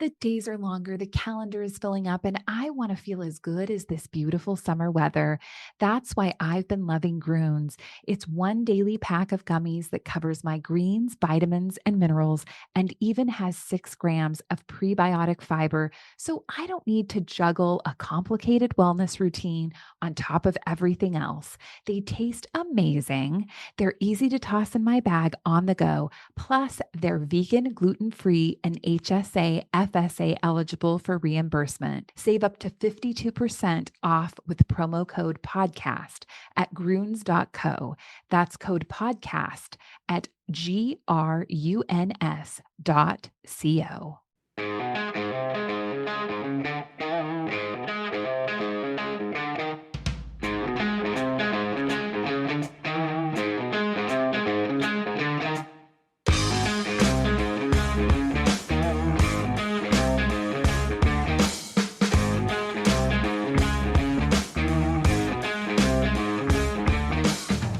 The days are longer, the calendar is filling up, and I want to feel as good as this beautiful summer weather. That's why I've been loving Groons. It's one daily pack of gummies that covers my greens, vitamins, and minerals, and even has 6 grams of prebiotic fiber. So I don't need to juggle a complicated wellness routine on top of everything else. They taste amazing. They're easy to toss in my bag on the go. Plus, they're vegan, gluten free, and HSA, FSA eligible for reimbursement. Save up to 52% off with promo code podcast at gruns.co. That's code podcast at gruns.co.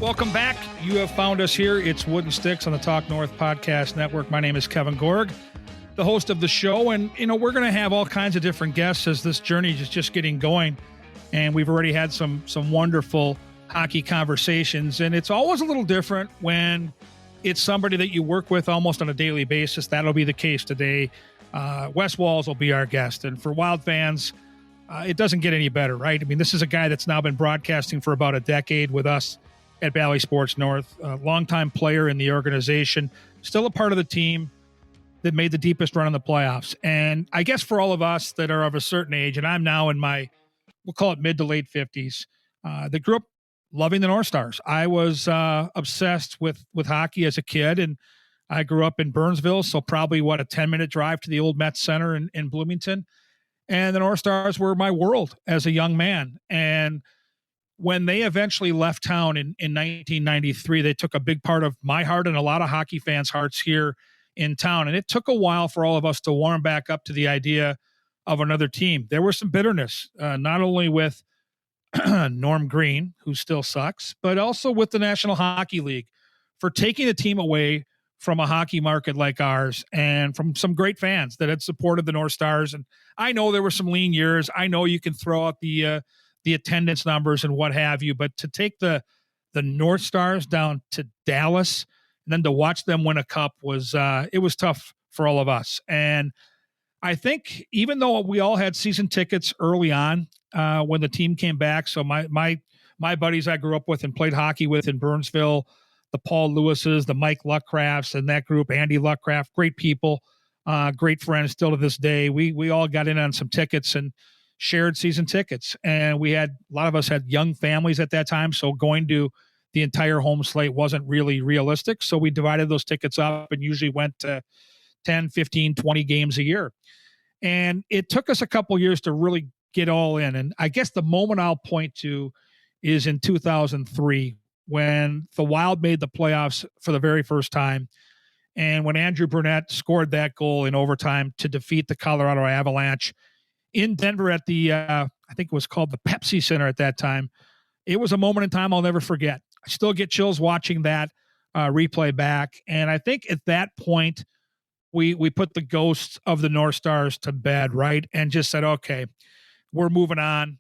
Welcome back. You have found us here. It's Wooden Sticks on the Talk North Podcast Network. My name is Kevin Gorg, the host of the show. And, we're going to have all kinds of different guests as this journey is just getting going. And we've already had some wonderful hockey conversations. And it's always a little different when it's somebody that you work with almost on a daily basis. That'll be the case today. Wes Walz will be our guest. And for Wild fans, it doesn't get any better, right? I mean, this is a guy that's now been broadcasting for about a decade with us at Bally Sports North, a longtime player in the organization, still a part of the team that made the deepest run in the playoffs. And I guess for all of us that are of a certain age, and I'm now in my, we'll call it mid to late 50s, that grew up loving the North Stars. I was obsessed with hockey as a kid, and I grew up in Burnsville, so probably, a 10-minute drive to the old Met Center in Bloomington. And the North Stars were my world as a young man. And when they eventually left town in 1993, they took a big part of my heart and a lot of hockey fans' hearts here in town. And it took a while for all of us to warm back up to the idea of another team. There was some bitterness, not only with Norm Green, who still sucks, but also with the National Hockey League for taking the team away from a hockey market like ours and from some great fans that had supported the North Stars. And I know there were some lean years. I know you can throw out the attendance numbers and what have you, but to take the North Stars down to Dallas and then to watch them win a cup was it was tough for all of us. And I think even though we all had season tickets early on when the team came back, so my buddies I grew up with and played hockey with in Burnsville, the Paul Lewises, the Mike Luckcrafts, and that group, Andy Luckcraft, great people, great friends still to this day. We all got in on some tickets and shared season tickets, and a lot of us had young families at that time, so going to the entire home slate wasn't really realistic. So we divided those tickets up and usually went to 10, 15, 20 games a year. And it took us a couple years to really get all in. And I guess the moment I'll point to is in 2003 when the Wild made the playoffs for the very first time. And when Andrew Burnett scored that goal in overtime to defeat the Colorado Avalanche in Denver at the, I think it was called the Pepsi Center at that time. It was a moment in time I'll never forget. I still get chills watching that replay back. And I think at that point, we put the ghosts of the North Stars to bed, right? And just said, okay, we're moving on.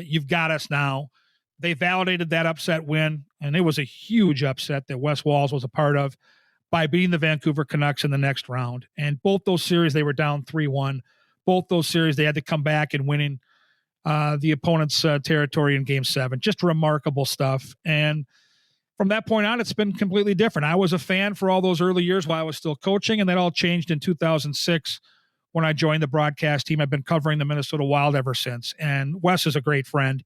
You've got us now. They validated that upset win, and it was a huge upset that Wes Walz was a part of by beating the Vancouver Canucks in the next round. And both those series, they were down 3-1. Both those series, they had to come back and winning the opponent's territory in Game 7. Just remarkable stuff. And from that point on, it's been completely different. I was a fan for all those early years while I was still coaching, and that all changed in 2006 when I joined the broadcast team. I've been covering the Minnesota Wild ever since. And Wes is a great friend.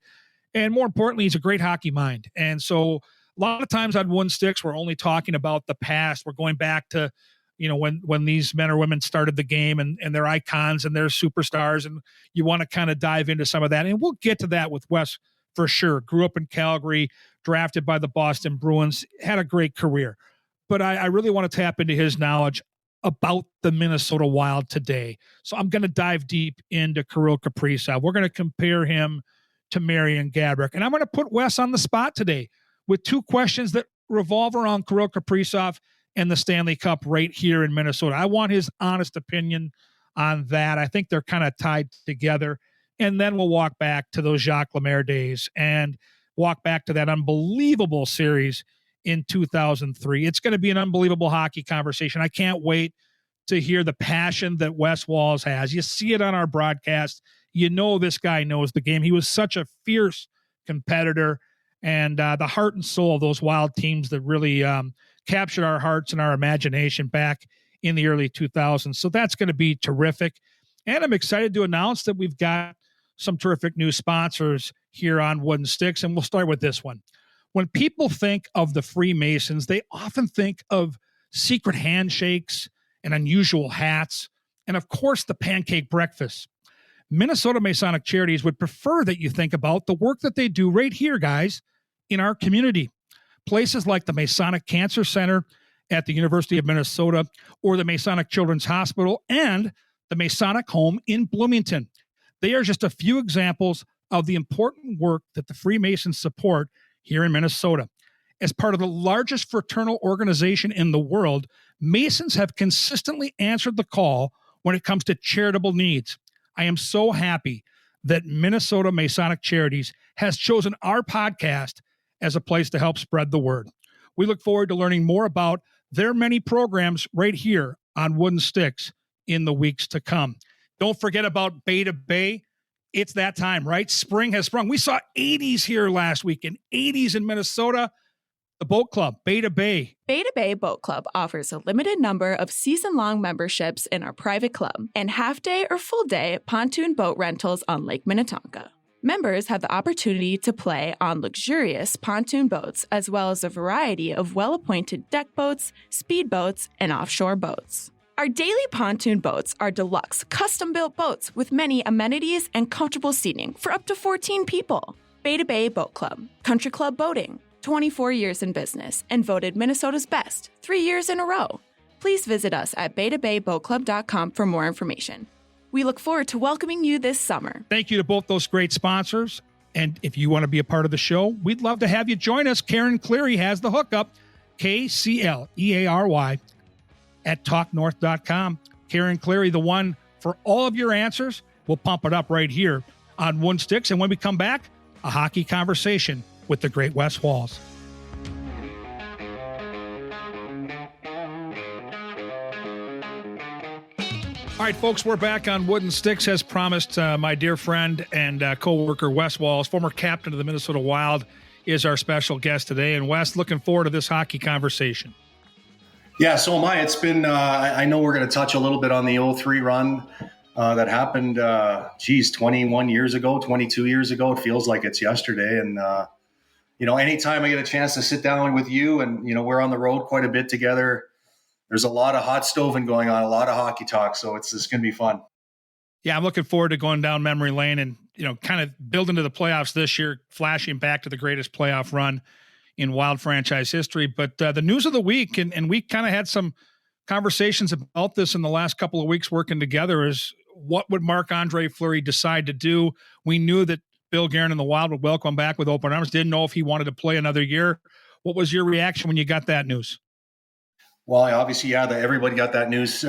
And more importantly, he's a great hockey mind. And so a lot of times on Wooden Sticks, we're only talking about the past. We're going back to when these men or women started the game and they're icons and they're superstars, and you want to kind of dive into some of that. And we'll get to that with Wes for sure. Grew up in Calgary, drafted by the Boston Bruins, had a great career. But I really want to tap into his knowledge about the Minnesota Wild today. So I'm going to dive deep into Kirill Kaprizov. We're going to compare him to Marian Gaborik. And I'm going to put Wes on the spot today with two questions that revolve around Kirill Kaprizov and the Stanley Cup right here in Minnesota. I want his honest opinion on that. I think they're kind of tied together. And then we'll walk back to those Jacques Lemaire days and walk back to that unbelievable series in 2003. It's going to be an unbelievable hockey conversation. I can't wait to hear the passion that Wes Walz has. You see it on our broadcast. You know this guy knows the game. He was such a fierce competitor, and the heart and soul of those Wild teams that really captured our hearts and our imagination back in the early 2000s. So that's going to be terrific. And I'm excited to announce that we've got some terrific new sponsors here on Wooden Sticks, and we'll start with this one. When people think of the Freemasons, they often think of secret handshakes and unusual hats, and of course, the pancake breakfast. Minnesota Masonic Charities would prefer that you think about the work that they do right here, guys, in our community. Places like the Masonic Cancer Center at the University of Minnesota, or the Masonic Children's Hospital, and the Masonic Home in Bloomington. They are just a few examples of the important work that the Freemasons support here in Minnesota. As part of the largest fraternal organization in the world, Masons have consistently answered the call when it comes to charitable needs. I am so happy that Minnesota Masonic Charities has chosen our podcast as a place to help spread the word. We look forward to learning more about their many programs right here on Wooden Sticks in the weeks to come. Don't forget about Beta Bay. It's that time, right? Spring has sprung. We saw 80s here last weekend, 80s in Minnesota. The boat club, Beta Bay. Beta Bay Boat Club offers a limited number of season-long memberships in our private club and half-day or full-day pontoon boat rentals on Lake Minnetonka. Members have the opportunity to play on luxurious pontoon boats as well as a variety of well-appointed deck boats, speedboats, and offshore boats. Our daily pontoon boats are deluxe, custom-built boats with many amenities and comfortable seating for up to 14 people. Beta Bay Boat Club, Country Club Boating, 24 years in business, and voted Minnesota's best 3 years in a row. Please visit us at betabayboatclub.com for more information. We look forward to welcoming you this summer. Thank you to both those great sponsors. And if you want to be a part of the show, we'd love to have you join us. Karen Cleary has the hookup, KCLEARY at talknorth.com. Karen Cleary, the one for all of your answers. We'll pump it up right here on Wooden Sticks. And when we come back, a hockey conversation with the great Wes Walz. All right, folks, we're back on Wooden Sticks. As promised, my dear friend and co-worker Wes Walz, former captain of the Minnesota Wild, is our special guest today. And Wes, looking forward to this hockey conversation. Yeah, so am I. It's been, I know we're going to touch a little bit on the 03 run that happened, 21 years ago, 22 years ago. It feels like it's yesterday. And, anytime I get a chance to sit down with you and, we're on the road quite a bit together, there's a lot of hot stoving going on, a lot of hockey talk. So it's going to be fun. Yeah, I'm looking forward to going down memory lane and, kind of building to the playoffs this year, flashing back to the greatest playoff run in Wild franchise history. But the news of the week, and we kind of had some conversations about this in the last couple of weeks working together, is what would Marc-Andre Fleury decide to do? We knew that Bill Guerin and the Wild would welcome back with open arms. Didn't know if he wanted to play another year. What was your reaction when you got that news? Well, obviously, everybody got that news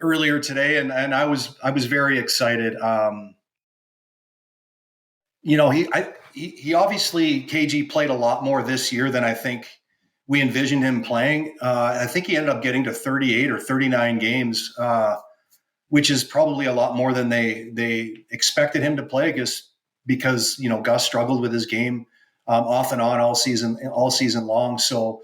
earlier today, and I was very excited. He obviously, KG played a lot more this year than I think we envisioned him playing. I think he ended up getting to 38 or 39 games, which is probably a lot more than they expected him to play, because Gus struggled with his game off and on all season long. So,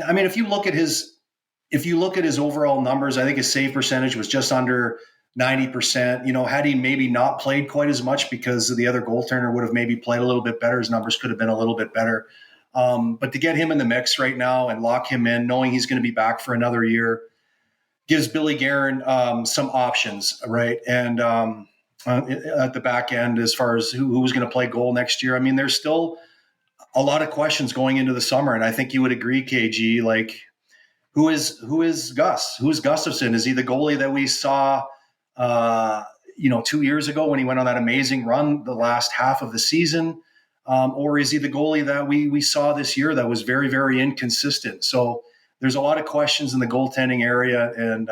I mean, if you look at his overall numbers, I think his save percentage was just under 90%. Had he maybe not played quite as much because the other goaltender would have maybe played a little bit better, his numbers could have been a little bit better. But to get him in the mix right now and lock him in, knowing he's going to be back for another year, gives Billy Guerin some options, right? And at the back end, as far as who was going to play goal next year, I mean, there's still a lot of questions going into the summer. And I think you would agree, KG, like, who is Gus? Who is Gustafsson? Is he the goalie that we saw, 2 years ago when he went on that amazing run the last half of the season? Or is he the goalie that we saw this year that was very, very inconsistent? So there's a lot of questions in the goaltending area. And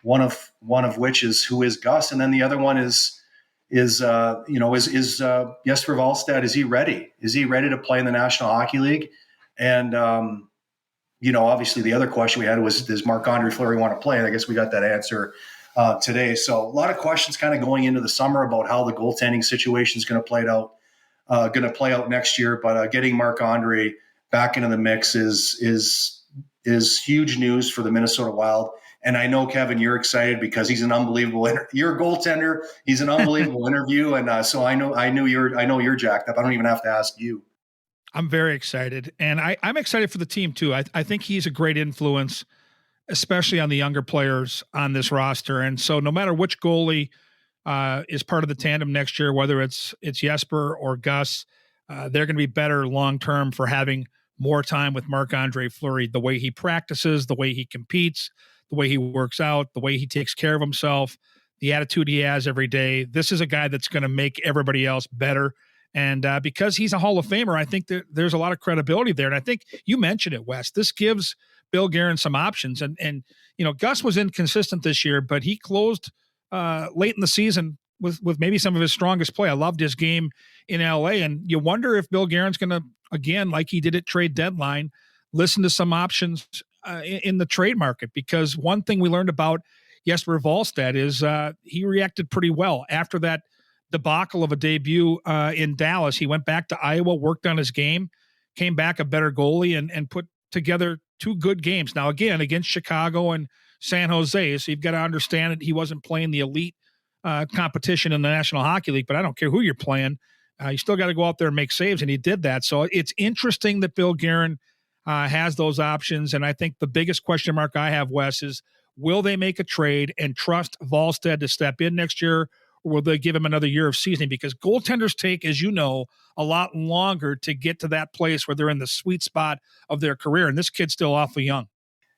one of which is who is Gus, and then the other one is Jesper Wallstedt. Is he ready? Is he ready to play in the National Hockey League? And obviously the other question we had was, does Marc-Andre Fleury want to play? And I guess we got that answer today. So a lot of questions kind of going into the summer about how the goaltending situation is going to play out next year. But getting Marc-Andre back into the mix is huge news for the Minnesota Wild. And I know, Kevin, you're excited because he's an unbelievable. You're a goaltender. He's an unbelievable interview, and so I know you're jacked up. I don't even have to ask you. I'm very excited, and I'm excited for the team too. I think he's a great influence, especially on the younger players on this roster. And so, no matter which goalie is part of the tandem next year, whether it's Jesper or Gus, they're going to be better long term for having more time with Marc-Andre Fleury. The way he practices, the way he competes, the way he works out, the way he takes care of himself, the attitude he has every day. This is a guy that's going to make everybody else better. And because he's a Hall of Famer, I think there's a lot of credibility there. And I think you mentioned it, Wes. This gives Bill Guerin some options. And Gus was inconsistent this year, but he closed late in the season with maybe some of his strongest play. I loved his game in LA. And you wonder if Bill Guerin's going to, again, like he did at trade deadline, listen to some options in the trade market. Because one thing we learned about Jesper Wallstedt is he reacted pretty well after that debacle of a debut in Dallas. He went back to Iowa, worked on his game, came back a better goalie, and put together two good games. Now, again, against Chicago and San Jose, so you've got to understand that he wasn't playing the elite competition in the National Hockey League, but I don't care who you're playing. You still got to go out there and make saves, and he did that. So it's interesting that Bill Guerin has those options, and I think the biggest question mark I have, Wes, is will they make a trade and trust Wallstedt to step in next year, or will they give him another year of seasoning? Because goaltenders take, as you know, a lot longer to get to that place where they're in the sweet spot of their career, and this kid's still awfully young.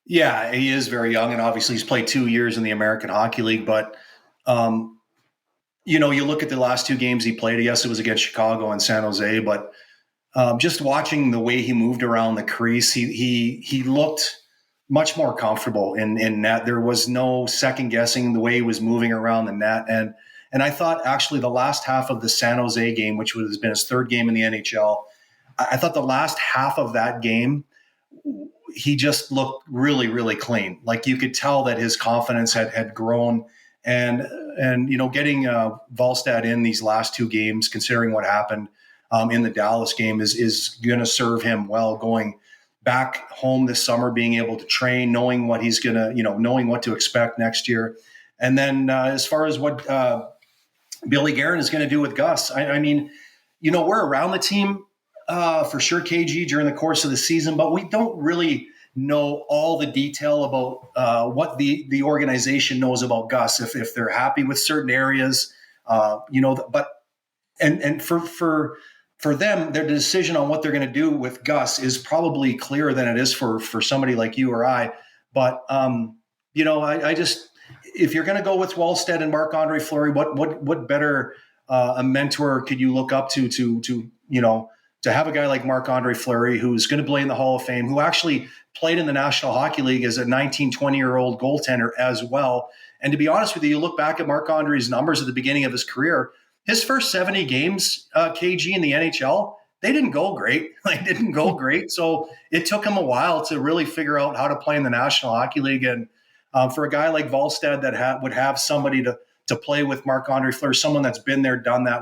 Yeah, he is very young, and obviously he's played 2 years in the American Hockey League, but you look at the last two games he played. Yes, it was against Chicago and San Jose, but just watching the way he moved around the crease, he looked much more comfortable in net. There was no second guessing the way he was moving around the net. And I thought actually the last half of the San Jose game, which has been his third game in the NHL, I thought the last half of that game, he just looked really, really clean. Like you could tell that his confidence had grown. And getting Wallstedt in these last two games, considering what happened in the Dallas game, is going to serve him well going back home this summer, being able to train, knowing what he's going to, knowing what to expect next year. And then as far as what Billy Guerin is going to do with Gus, I mean, we're around the team for sure, KG, during the course of the season, but we don't really know all the detail about what the organization knows about Gus, if they're happy with certain areas, but for them, their decision on what they're going to do with Gus is probably clearer than it is for somebody like you or I. But I just, if you're going to go with Wallstedt and Marc-Andre Fleury, what better a mentor could you look up to have a guy like Marc-Andre Fleury, who's going to play in the Hall of Fame, who actually played in the National Hockey League as a 19, 20-year-old goaltender as well. And to be honest with you look back at Marc-Andre's numbers at the beginning of his career, his first 70 games, KG, in the NHL, they didn't go great. So it took him a while to really figure out how to play in the National Hockey League. And for a guy like Wallstedt that would have somebody to play with Marc-Andre Fleury, someone that's been there, done that,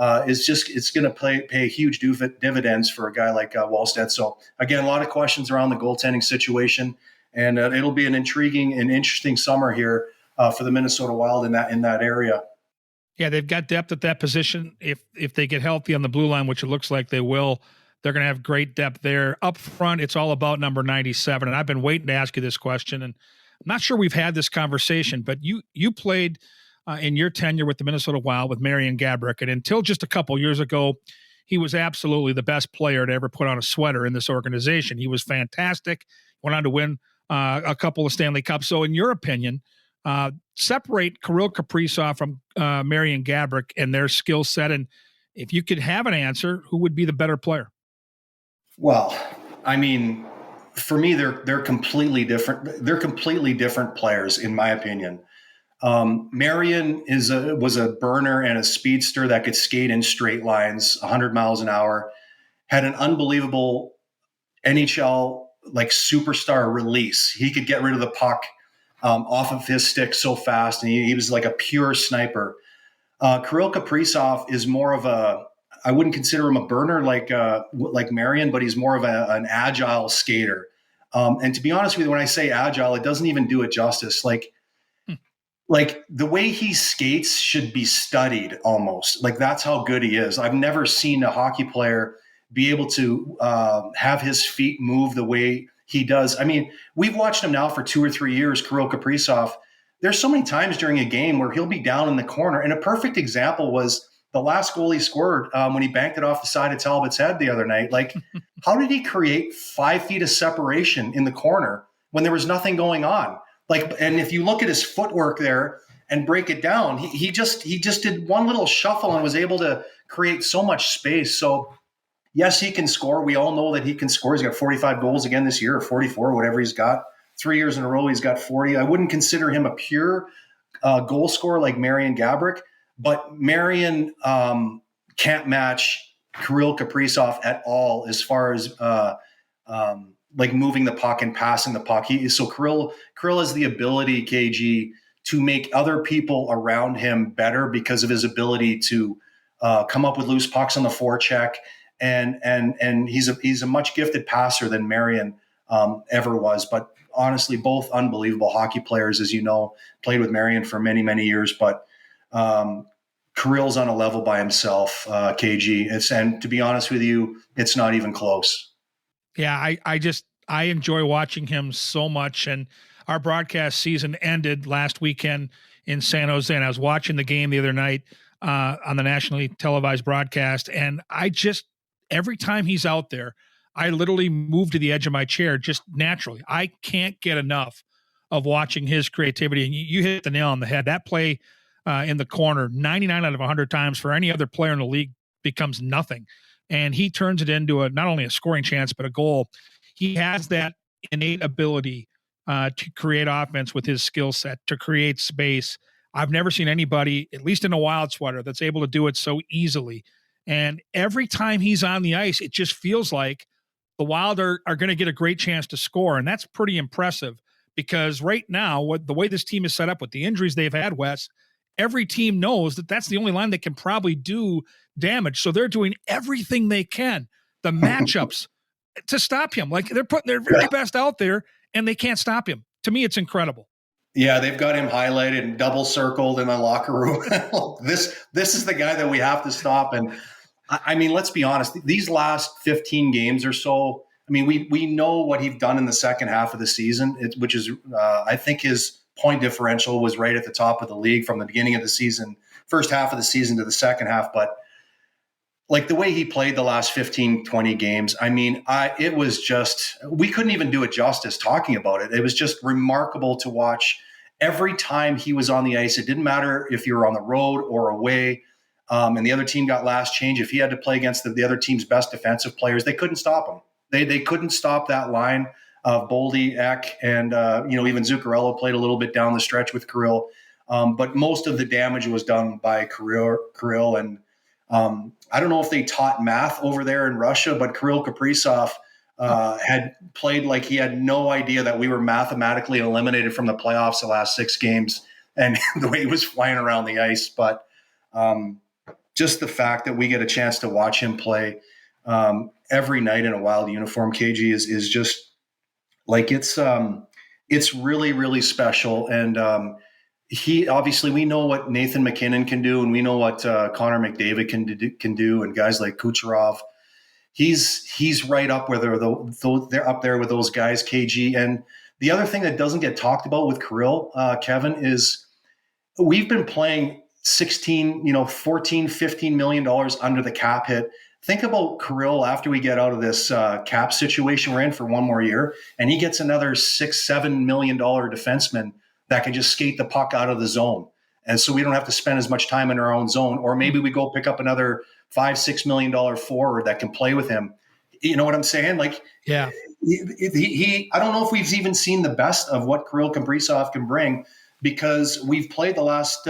it's going to pay huge dividends for a guy like Wallstedt. So again, a lot of questions around the goaltending situation, and it'll be an intriguing and interesting summer here for the Minnesota Wild in that area. Yeah, they've got depth at that position. If they get healthy on the blue line, which it looks like they will, they're going to have great depth there. Up front, it's all about number 97. And I've been waiting to ask you this question, and I'm not sure we've had this conversation, but you played in your tenure with the Minnesota Wild with Marian Gaborik, and until just a couple years ago, he was absolutely the best player to ever put on a sweater in this organization. He was fantastic. Went on to win a couple of Stanley Cups. So in your opinion, separate Kirill Kaprizov from Marian Gaborik and their skill set, and if you could have an answer, who would be the better player? Well, I mean, for me, they're completely different. They're completely different players, in my opinion. Marion was a burner and a speedster that could skate in straight lines, 100 miles an hour. Had an unbelievable NHL like superstar release. He could get rid of the puck off of his stick so fast, and he was like a pure sniper. Kirill Kaprizov is more of I wouldn't consider him a burner like Marion, but he's more of an agile skater. And to be honest with you, when I say agile, it doesn't even do it justice. Like the way he skates should be studied almost. Like that's how good he is. I've never seen a hockey player be able to have his feet move the way he does. I mean, we've watched him now for 2 or 3 years, Kirill Kaprizov. There's so many times during a game where he'll be down in the corner. And a perfect example was the last goal he scored when he banked it off the side of Talbot's head the other night. Like, how did he create 5 feet of separation in the corner when there was nothing going on? Like, and if you look at his footwork there and break it down, he just did one little shuffle and was able to create so much space. So yes, he can score. We all know that he can score. He's got 45 goals again this year, or 44, whatever he's got. 3 years in a row, he's got 40. I wouldn't consider him a pure goal scorer like Marian Gaborik, but Marian can't match Kirill Kaprizov at all as far as like moving the puck and passing the puck. Kirill has the ability, KG, to make other people around him better because of his ability to come up with loose pucks on the forecheck. And he's a much gifted passer than Marian ever was. But honestly, both unbelievable hockey players, as you know, played with Marian for many, many years. But Kirill's on a level by himself, KG. And to be honest with you, it's not even close. Yeah, I enjoy watching him so much. And our broadcast season ended last weekend in San Jose, and I was watching the game the other night on the nationally televised broadcast. And every time he's out there, I literally move to the edge of my chair just naturally. I can't get enough of watching his creativity. And you hit the nail on the head. That play in the corner, 99 out of 100 times for any other player in the league becomes nothing. And he turns it into not only a scoring chance, but a goal. He has that innate ability to create offense with his skill set, to create space. I've never seen anybody, at least in a Wild sweater, that's able to do it so easily. And every time he's on the ice, it just feels like the Wild are going to get a great chance to score. And that's pretty impressive because right now, the way this team is set up with the injuries they've had, Wes, every team knows that that's the only line that can probably do damage. So they're doing everything they can, the matchups, to stop him. Like they're putting their very best out there and they can't stop him. To me, it's incredible. Yeah, they've got him highlighted and double circled in the locker room. This is the guy that we have to stop. And I mean, let's be honest, these last 15 games or so, I mean, we know what he's done in the second half of the season, which is, I think his point differential was right at the top of the league from the beginning of the season, first half of the season to the second half. But like the way he played the last 15, 20 games, I mean, it was just, we couldn't even do it justice talking about it. It was just remarkable to watch every time he was on the ice. It didn't matter if you were on the road or away. And the other team got last change. If he had to play against the other team's best defensive players, they couldn't stop him. They couldn't stop that line of Boldy, Eck, and even Zuccarello played a little bit down the stretch with Kirill. But most of the damage was done by Kirill. And I don't know if they taught math over there in Russia, but Kirill Kaprizov had played like he had no idea that we were mathematically eliminated from the playoffs the last 6 games, and the way he was flying around the ice. But just the fact that we get a chance to watch him play every night in a Wild uniform, KG, is just like it's really, really special. And he obviously, we know what Nathan McKinnon can do, and we know what Connor McDavid can do, and guys like Kucherov. He's right up where they're up there with those guys, KG. And the other thing that doesn't get talked about with Kirill, Kevin, is we've been playing 14, $15 million under the cap hit. Think about Kirill after we get out of this cap situation we're in for one more year, and he gets another $6-7 million defenseman that can just skate the puck out of the zone. And so we don't have to spend as much time in our own zone, or maybe we go pick up another $5-6 million forward that can play with him. You know what I'm saying? Like, yeah, I don't know if we've even seen the best of what Kirill Kaprizov can bring, because we've played the last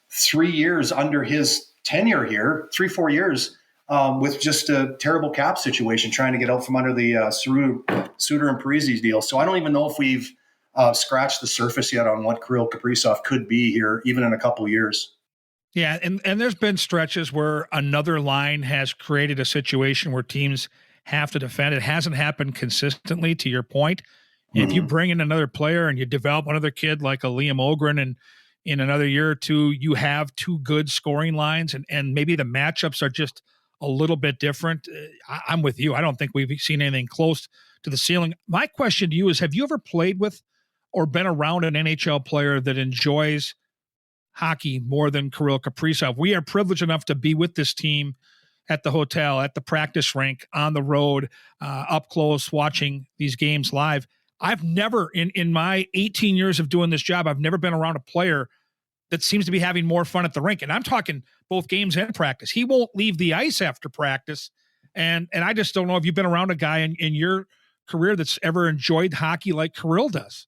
3 years under his tenure here, 4 years, with just a terrible cap situation, trying to get out from under the Suter and Parise's deal. So I don't even know if we've scratched the surface yet on what Kirill Kaprizov could be here, even in a couple of years. Yeah, and there's been stretches where another line has created a situation where teams have to defend. It hasn't happened consistently, to your point. And if you bring in another player and you develop another kid like a Liam Ogren, and in another year or two, you have two good scoring lines, and maybe the matchups are just a little bit different. I'm with you. I don't think we've seen anything close to the ceiling. My question to you is, have you ever played with or been around an NHL player that enjoys hockey more than Kirill Kaprizov? We are privileged enough to be with this team at the hotel, at the practice rink, on the road, up close, watching these games live. I've never, in my 18 years of doing this job, I've never been around a player that seems to be having more fun at the rink. And I'm talking both games and practice. He won't leave the ice after practice. And I just don't know if you've been around a guy in your career that's ever enjoyed hockey like Kirill does.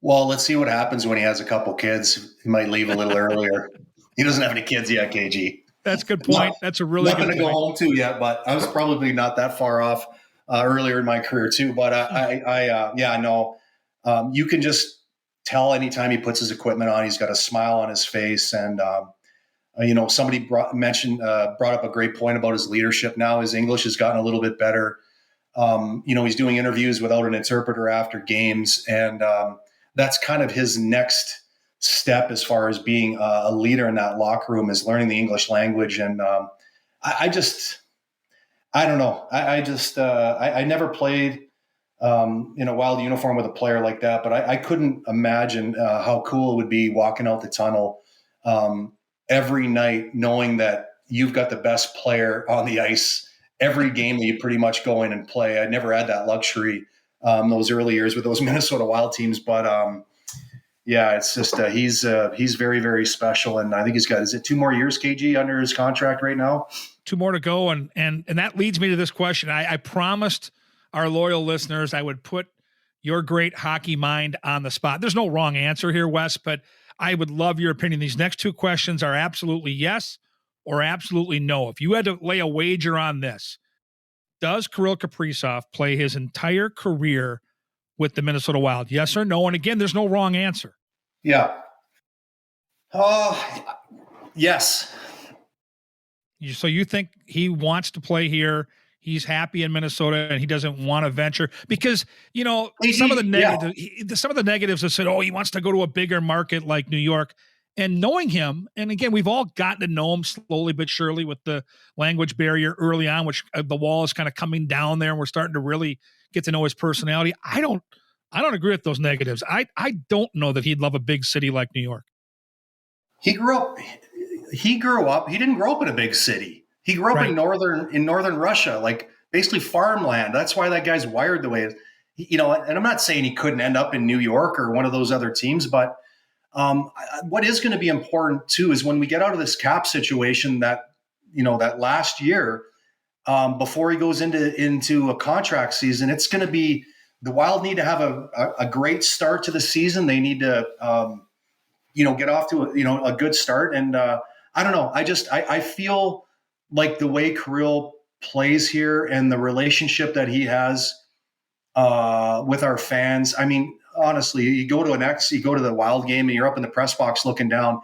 Well, let's see what happens when he has a couple kids. He might leave a little earlier. He doesn't have any kids yet, KG. That's a good point. That's a really good point. Nothing to go home to yet, but I was probably not that far off earlier in my career too. But you can just tell anytime he puts his equipment on, he's got a smile on his face. And, somebody brought up a great point about his leadership. Now his English has gotten a little bit better. He's doing interviews without an interpreter after games. And that's kind of his next step as far as being a leader in that locker room, is learning the English language. And I don't know. I never played in a Wild uniform with a player like that, but I couldn't imagine how cool it would be walking out the tunnel every night, knowing that you've got the best player on the ice every game that you pretty much go in and play. I never had that luxury those early years with those Minnesota Wild teams, but it's just he's very, very special, and I think he's got, is it 2 more years, KG, under his contract right now? 2 more to go, and that leads me to this question. I promised our loyal listeners I would put your great hockey mind on the spot. There's no wrong answer here, Wes, but I would love your opinion. These next 2 questions are absolutely yes or absolutely no. If you had to lay a wager on this, does Kirill Kaprizov play his entire career with the Minnesota Wild? Yes or no? And again, there's no wrong answer. Yeah. Yes. So you think he wants to play here? He's happy in Minnesota and he doesn't want to venture because, some of the negatives have said, oh, he wants to go to a bigger market like New York. And knowing him, and again, we've all gotten to know him slowly but surely with the language barrier early on, which the wall is kind of coming down there, and we're starting to really get to know his personality. I don't agree with those negatives. I don't know that he'd love a big city like New York. He grew up. He didn't grow up in a big city. He grew up in northern Russia, like basically farmland. That's why that guy's wired the way it is. And I'm not saying he couldn't end up in New York or one of those other teams, but what is going to be important too is when we get out of this cap situation that last year, before he goes into a contract season, it's going to be, the Wild need to have a great start to the season. They need to, get off to a good start. And I don't know. I feel like the way Kirill plays here and the relationship that he has with our fans. I mean, honestly, you go to the Wild game and you're up in the press box looking down.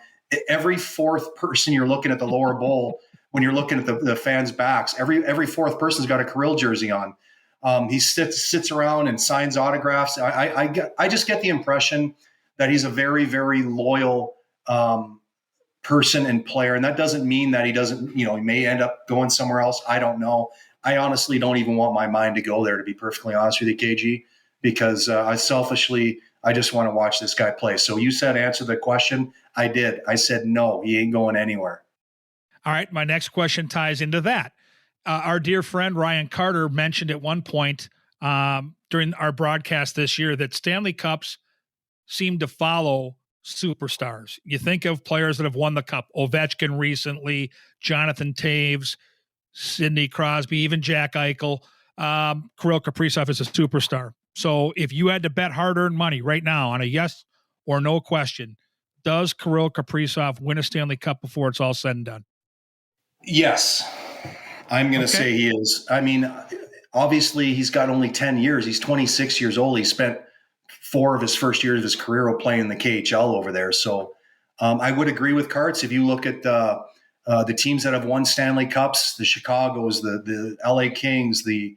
Every fourth person you're looking at the lower bowl when you're looking at the fans' backs, every fourth person's got a Kirill jersey on. He sits around and signs autographs. I just get the impression that he's a very, very loyal person and player. And that doesn't mean that he doesn't, he may end up going somewhere else. I don't know. I honestly don't even want my mind to go there, to be perfectly honest with you, KG, because I just want to watch this guy play. So you said answer the question. I did. I said, no, he ain't going anywhere. All right. My next question ties into that. Our dear friend Ryan Carter mentioned at one point during our broadcast this year that Stanley Cups seem to follow superstars. You think of players that have won the cup, Ovechkin recently, Jonathan Taves, Sidney Crosby, even Jack Eichel. Kirill Kaprizov is a superstar. So if you had to bet hard-earned money right now on a yes or no question, does Kirill Kaprizov win a Stanley Cup before it's all said and done? Yes, I'm going to say he is. I mean, obviously he's got only 10 years. He's 26 years old. He spent 4 of his first years of his career playing in the KHL over there. So I would agree with Karts. If you look at the teams that have won Stanley Cups, the Chicagos, the LA Kings, the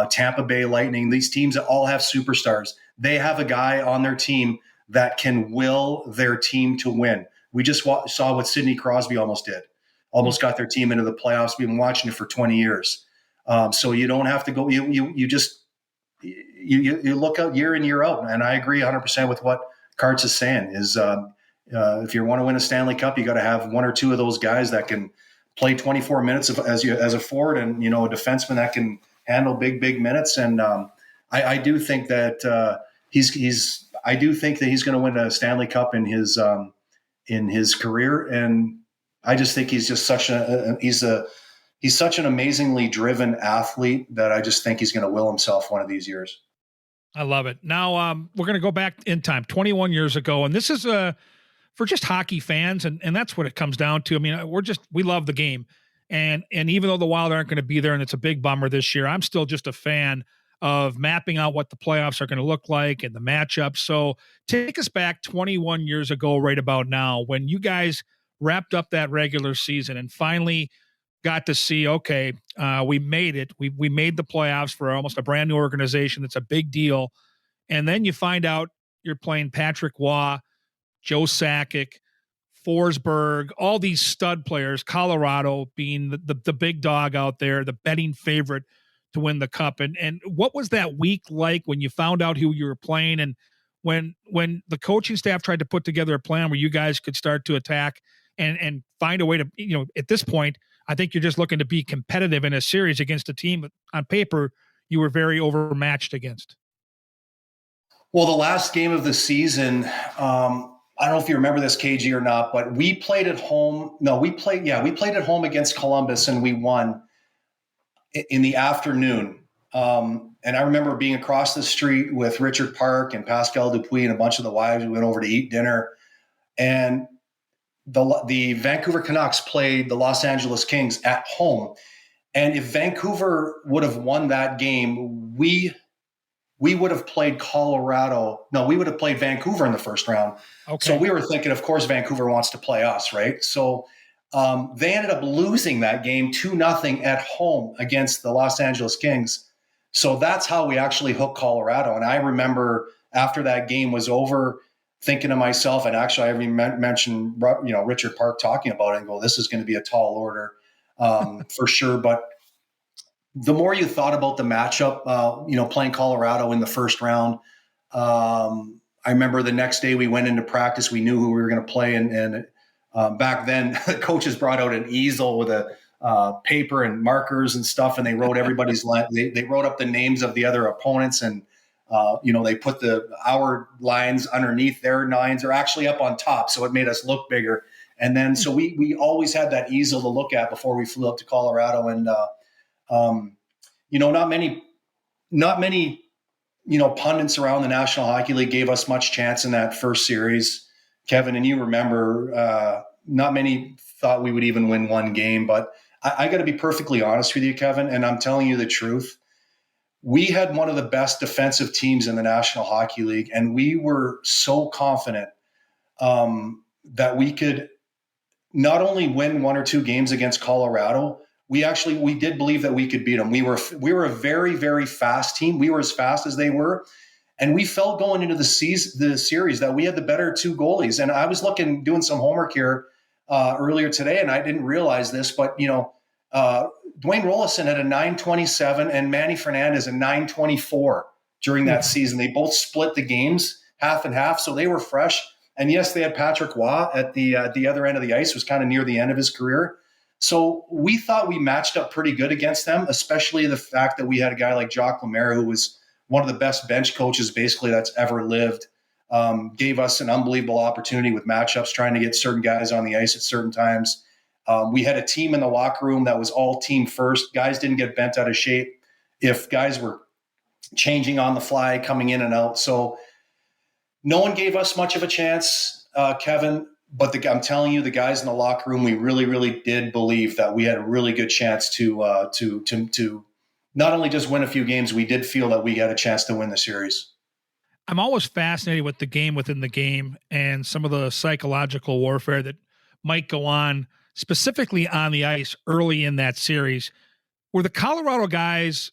Tampa Bay Lightning, these teams that all have superstars, they have a guy on their team that can will their team to win. We just saw what Sidney Crosby almost did. Almost got their team into the playoffs. We've been watching it for 20 years. So you don't have to go. You just look out year in, year out. And I agree 100% with what Karts is saying is if you want to win a Stanley Cup, you got to have 1 or 2 of those guys that can play 24 minutes as a forward and, a defenseman that can handle big minutes. And I do think that I do think that he's going to win a Stanley Cup in his career. And I just think he's just he's such an amazingly driven athlete that I just think he's going to will himself one of these years. I love it. Now we're going to go back in time 21 years ago. And this is for just hockey fans. And that's what it comes down to. I mean, we love the game. And even though the Wild aren't going to be there and it's a big bummer this year, I'm still just a fan of mapping out what the playoffs are going to look like and the matchups. So take us back 21 years ago, right about now, when you guys wrapped up that regular season and finally got to see, okay, we made it. We made the playoffs for almost a brand new organization. It's a big deal. And then you find out you're playing Patrick Waugh, Joe Sakic, Forsberg, all these stud players, Colorado being the big dog out there, the betting favorite to win the cup. And what was that week like when you found out who you were playing and when the coaching staff tried to put together a plan where you guys could start to attack and find a way to, at this point, I think you're just looking to be competitive in a series against a team that on paper you were very overmatched against? Well, the last game of the season, I don't know if you remember this, KG, or not, but we played at home. No, we played at home against Columbus and we won in the afternoon. And I remember being across the street with Richard Park and Pascal Dupuis and a bunch of the wives. We went over to eat dinner, and the Vancouver Canucks played the Los Angeles Kings at home. And if Vancouver would have won that game, we would have played Colorado. No, we would have played Vancouver in the first round. Okay. So we were thinking, of course, Vancouver wants to play us, right? So they ended up losing that game 2-0 at home against the Los Angeles Kings. So that's how we actually hooked Colorado. And I remember after that game was over, thinking to myself, and actually I even mentioned, Richard Park talking about it and go, this is going to be a tall order for sure. But the more you thought about the matchup, playing Colorado in the first round, I remember the next day we went into practice, we knew who we were going to play. And back then the coaches brought out an easel with a paper and markers and stuff. And they wrote everybody's they wrote up the names of the other opponents. And they put our lines underneath their lines are actually up on top. So it made us look bigger. And then, so we always had that easel to look at before we flew up to Colorado. And, not many, pundits around the National Hockey League gave us much chance in that first series, Kevin. And you remember, not many thought we would even win one game, but I got to be perfectly honest with you, Kevin. And I'm telling you the truth. We had one of the best defensive teams in the National Hockey League, and we were so confident that we could not only win 1 or 2 games against Colorado, we did believe that we could beat them. We were a very, very fast team. We were as fast as they were, and we felt going into the series that we had the better 2 goalies. And I was doing some homework here earlier today, and I didn't realize this, but Dwayne Rollison had a 927 and Manny Fernandez a 924 during that season. They both split the games half and half, so they were fresh. And yes, they had Patrick Waugh at the other end of the ice, was kind of near the end of his career. So we thought we matched up pretty good against them, especially the fact that we had a guy like Jacques Lemaire, who was one of the best bench coaches basically that's ever lived, gave us an unbelievable opportunity with matchups, trying to get certain guys on the ice at certain times. We had a team in the locker room that was all team first. Guys didn't get bent out of shape. if guys were changing on the fly, coming in and out. So no one gave us much of a chance, Kevin. But I'm telling you, the guys in the locker room, we really, really did believe that we had a really good chance to not only just win a few games, we did feel that we had a chance to win the series. I'm always fascinated with the game within the game and some of the psychological warfare that might go on specifically on the ice early in that series. Were the Colorado guys,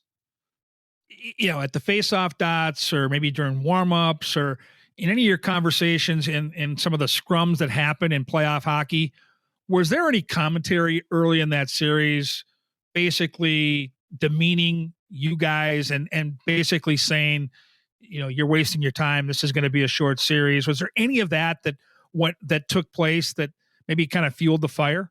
at the faceoff dots or maybe during warmups or in any of your conversations in some of the scrums that happen in playoff hockey, was there any commentary early in that series basically demeaning you guys and basically saying, you're wasting your time, this is going to be a short series? Was there any of that took place that maybe kind of fueled the fire?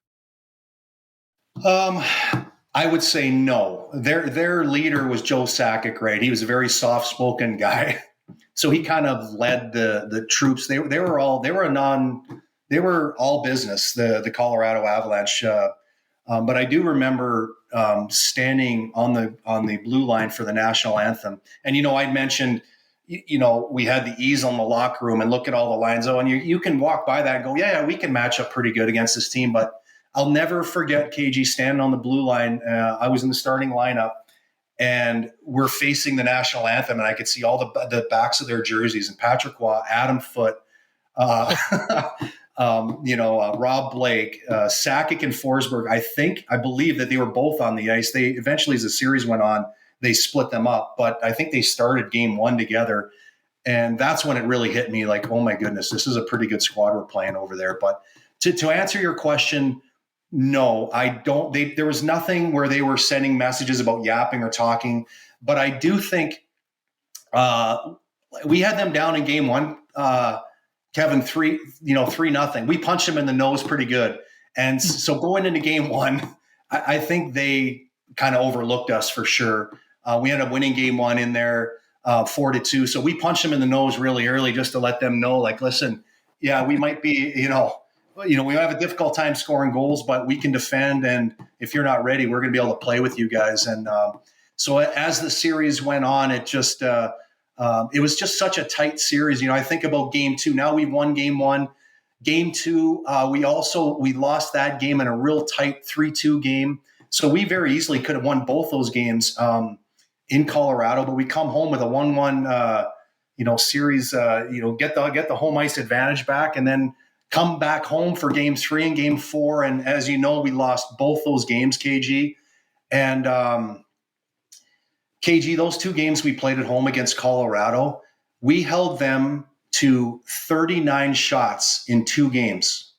I would say no. Their leader was Joe Sakic, right? He was a very soft-spoken guy. So he kind of led the troops. They were all business, the Colorado Avalanche. But I do remember standing on the blue line for the national anthem. And I'd mentioned, we had the easel in the locker room and look at all the lines. Oh, and you can walk by that and go, yeah, we can match up pretty good against this team. But I'll never forget KG standing on the blue line. I was in the starting lineup, and we're facing the national anthem, and I could see all the backs of their jerseys, and Patrick Waugh, Adam Foote, Rob Blake, Sakic, and Forsberg. I believe that they were both on the ice. They eventually, as the series went on, they split them up, but I think they started game one together, and that's when it really hit me like, oh my goodness, this is a pretty good squad we're playing over there. But to answer your question, no, I don't. There was nothing where they were sending messages about yapping or talking, but I do think we had them down in game one, Kevin, 3-0. We punched them in the nose pretty good. And so going into game one, I think they kind of overlooked us for sure. We ended up winning game one in there 4-2. So we punched them in the nose really early just to let them know, like, listen, yeah, we might be, we have a difficult time scoring goals, but we can defend. And if you're not ready, we're going to be able to play with you guys. And so as the series went on, it was just such a tight series. I think about game two. Now we've won game one. Game two, we lost that game in a real tight 3-2 game. So we very easily could have won both those games in Colorado, but we come home with a 1-1, series, get the home ice advantage back, and then come back home for game three and game four. And as you know, we lost both those games, KG. And KG, those two games we played at home against Colorado, we held them to 39 shots in 2 games.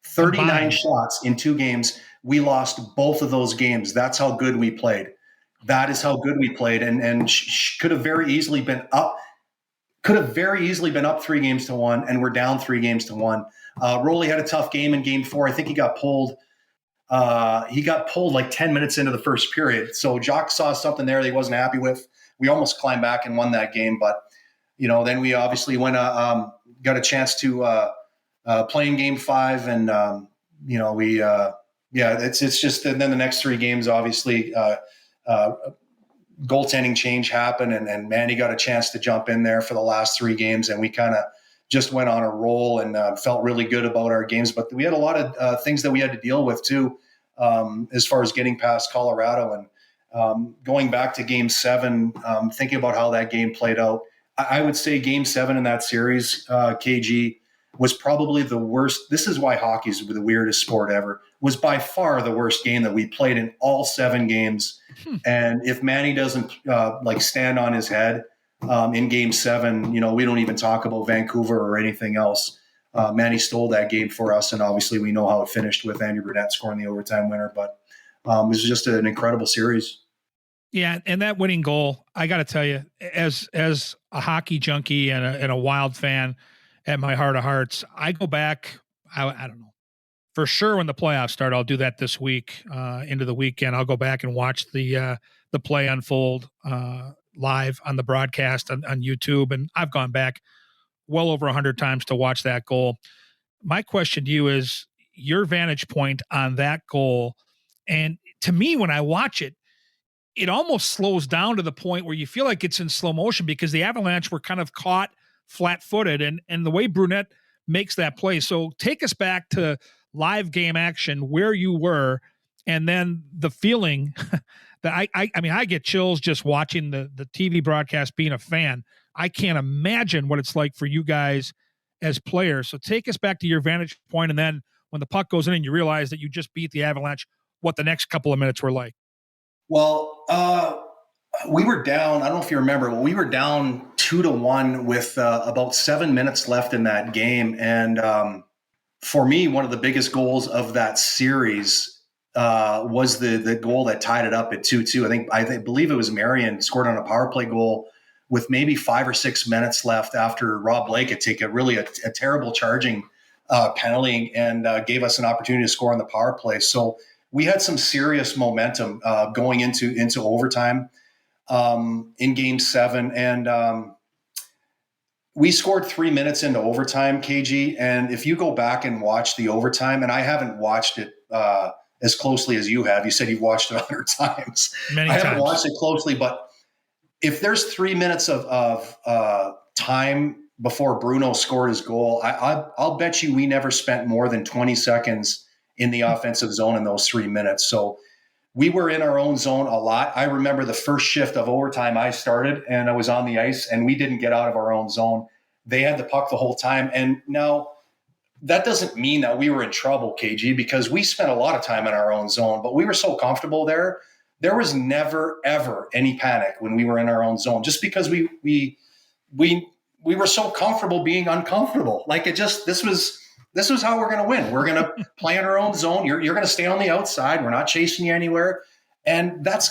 39 shots in 2 games. We lost both of those games. That's how good we played. That is how good we played, and could have very easily been up. Could have very easily been up 3-1, and we're down 3-1. Roley had a tough game in game 4. I think he got pulled. He got pulled like 10 minutes into the first period. So Jock saw something there that he wasn't happy with. We almost climbed back and won that game, but then we obviously got a chance to play in game 5, and it's just. And then the next 3 games, obviously, goaltending change happened, and Manny got a chance to jump in there for the last 3 games, and we kind of just went on a roll and felt really good about our games. But we had a lot of things that we had to deal with too, as far as getting past Colorado and going back to game 7, thinking about how that game played out. I would say game 7 in that series, KG, was probably the worst. This is why hockey is the weirdest sport ever. Was by far the worst game that we played in all 7 games. And if Manny doesn't stand on his head in game 7, we don't even talk about Vancouver or anything else. Manny stole that game for us, and obviously we know how it finished with Andrew Burnett scoring the overtime winner. But it was just an incredible series. Yeah, and that winning goal, I got to tell you, as a hockey junkie and a Wild fan at my heart of hearts, I go back, I don't know, for sure when the playoffs start. I'll do that this week into the weekend. I'll go back and watch the play unfold live on the broadcast on YouTube, and I've gone back well over 100 times to watch that goal. My question to you is your vantage point on that goal. And to me, when I watch it, it almost slows down to the point where you feel like it's in slow motion because the Avalanche were kind of caught flat-footed, and the way Brunette makes that play. So take us back to live game action, where you were, and then the feeling that I mean, I get chills just watching the TV broadcast, being a fan. I can't imagine what it's like for you guys as players. So take us back to your vantage point, and then when the puck goes in and you realize that you just beat the Avalanche, what the next couple of minutes were like. Well, we were down. I don't know if you remember, but we were down 2-1 with about 7 minutes left in that game. And for me, one of the biggest goals of that series was the goal that tied it up at 2-2. I believe it was Marion scored on a power play goal with maybe 5 or 6 minutes left after Rob Blake had taken a terrible charging penalty and gave us an opportunity to score on the power play. So we had some serious momentum going into overtime in Game 7, and we scored 3 minutes into overtime, KG. And if you go back and watch the overtime, and I haven't watched it as closely as you have. You said you've watched it 100 times. Many I times. haven't watched it closely, but if there's 3 minutes of time before Bruno scored his goal, I'll bet you we never spent more than 20 seconds in the offensive zone in those 3 minutes. So we were in our own zone a lot. I remember the first shift of overtime I started, and I was on the ice, and we didn't get out of our own zone. They had the puck the whole time. And now that doesn't mean that we were in trouble, KG, because we spent a lot of time in our own zone, but we were so comfortable there. There was never, ever any panic when we were in our own zone, just because we were so comfortable being uncomfortable. Like this was how we're going to win. We're going to play in our own zone. You're going to stay on the outside. We're not chasing you anywhere. And that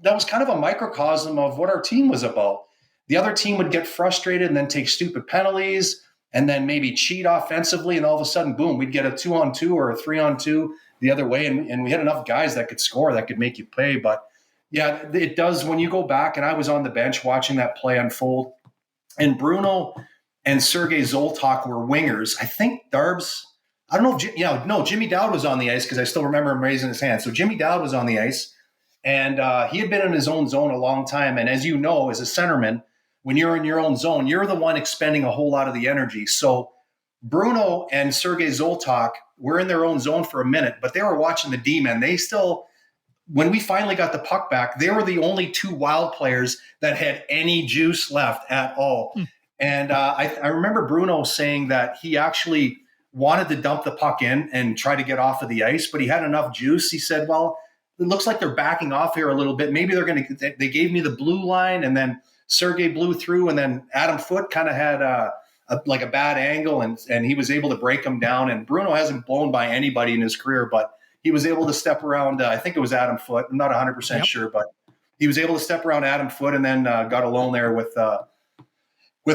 was kind of a microcosm of what our team was about. The other team would get frustrated and then take stupid penalties and then maybe cheat offensively. And all of a sudden, boom, we'd get a 2-on-2 or a 3-on-2 the other way. And we had enough guys that could score, that could make you pay. But yeah, it does when you go back. And I was on the bench watching that play unfold. And Bruno and Sergei Zoltak were wingers. I think Darbs, I don't know. Jimmy Dowd was on the ice because I still remember him raising his hand. So Jimmy Dowd was on the ice, and he had been in his own zone a long time. And as you know, as a centerman, when you're in your own zone, you're the one expending a whole lot of the energy. So Bruno and Sergei Zoltak were in their own zone for a minute, but they were watching the D-men. They still, when we finally got the puck back, they were the only two Wild players that had any juice left at all. And I remember Bruno saying that he actually wanted to dump the puck in and try to get off of the ice, but he had enough juice. He said, well, it looks like they're backing off here a little bit. Maybe they gave me the blue line, and then Sergei blew through, and then Adam Foote kind of had a bad angle, and he was able to break him down. And Bruno hasn't blown by anybody in his career, but he was able to step around. I think it was Adam Foote. I'm not 100% sure, but he was able to step around Adam Foote and then got alone there with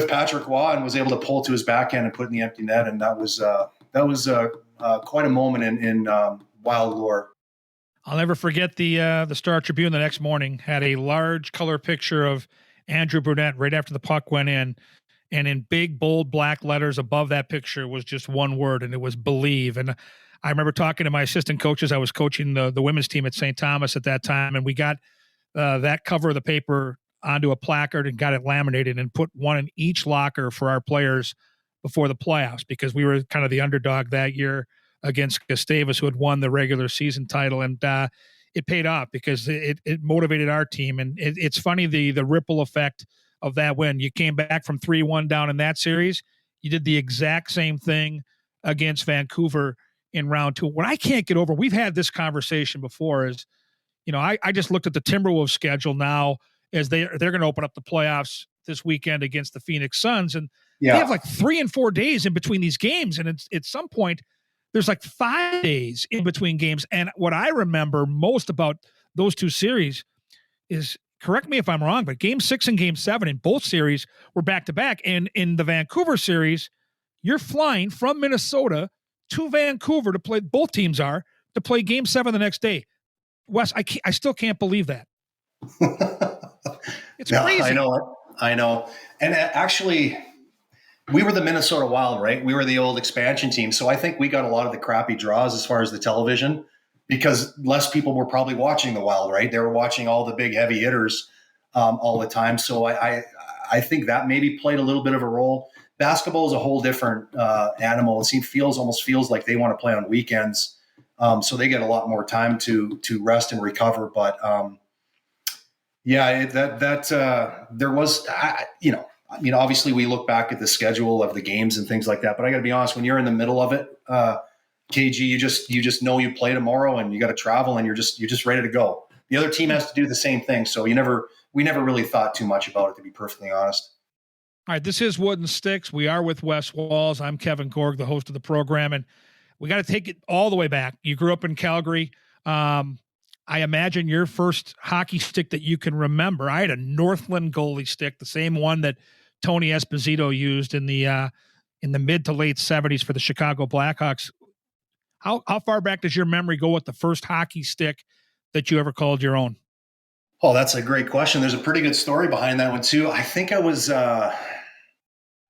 Patrick Waugh and was able to pull to his backhand and put in the empty net. And that was quite a moment in Wild lore. I'll never forget the Star Tribune the next morning had a large color picture of Andrew Brunette right after the puck went in. And in big, bold, black letters above that picture was just one word, and it was believe. And I remember talking to my assistant coaches. I was coaching the women's team at St. Thomas at that time, and we got that cover of the paper onto a placard and got it laminated and put one in each locker for our players before the playoffs, because we were kind of the underdog that year against Gustavus, who had won the regular season title. And it paid off because it motivated our team. And it's funny, the ripple effect of that win. You came back from 3-1 down in that series. You did the exact same thing against Vancouver in round 2. What I can't get over, we've had this conversation before, is, I just looked at the Timberwolves schedule now as they're going to open up the playoffs this weekend against the Phoenix Suns. And they have like 3 and 4 days in between these games. And at some point, there's like 5 days in between games. And what I remember most about those two series is, correct me if I'm wrong, but Game 6 and Game 7 in both series were back-to-back. And in the Vancouver series, you're flying from Minnesota to Vancouver to play, both teams are, to play Game 7 the next day. Wes, I still can't believe that. It's crazy. I know. And actually, we were the Minnesota Wild, right? We were the old expansion team. So I think we got a lot of the crappy draws as far as the television, because less people were probably watching the Wild, right? They were watching all the big heavy hitters all the time. So I think that maybe played a little bit of a role. Basketball is a whole different animal. Almost feels like they want to play on weekends, so they get a lot more time to rest and recover. But there was, obviously we look back at the schedule of the games and things like that. But I got to be honest, when you're in the middle of it, KG, you just know you play tomorrow and you got to travel and you're just ready to go. The other team has to do the same thing. So we never really thought too much about it, to be perfectly honest. All right, this is Wooden Sticks. We are with Wes Walz. I'm Kevin Gorg, the host of the program, and we got to take it all the way back. You grew up in Calgary. I imagine your first hockey stick that you can remember. I had a Northland goalie stick, the same one that Tony Esposito used in the mid to late 70s for the Chicago Blackhawks. How far back does your memory go with the first hockey stick that you ever called your own? Oh, that's a great question. There's a pretty good story behind that one too. I think I was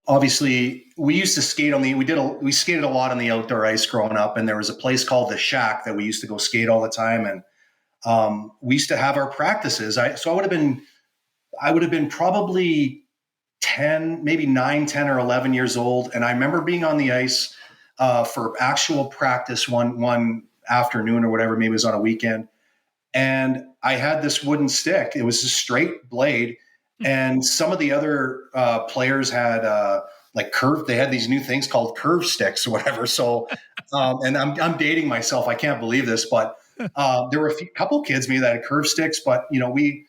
obviously we used to skate we skated a lot on the outdoor ice growing up, and there was a place called the Shack that we used to go skate all the time, and we used to have our practices. I would have been probably 10, maybe 9, 10 or 11 years old, and I remember being on the ice for actual practice one afternoon or whatever, maybe it was on a weekend. And I had this wooden stick. It was a straight blade. And some of the other players had they had these new things called curve sticks or whatever. So, and I'm dating myself. I can't believe this, but there were a couple kids maybe that had curve sticks, but we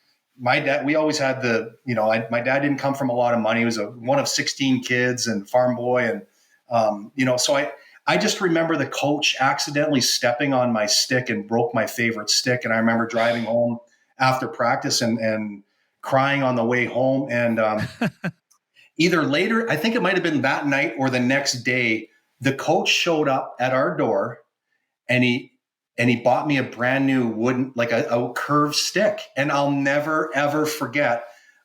always had my dad didn't come from a lot of money. He was one of 16 kids and farm boy. And, so I just remember the coach accidentally stepping on my stick and broke my favorite stick. And I remember driving home after practice and crying on the way home. And either later, I think it might've been that night or the next day, the coach showed up at our door and he bought me a brand new wooden, like a curved stick. And I'll never, ever forget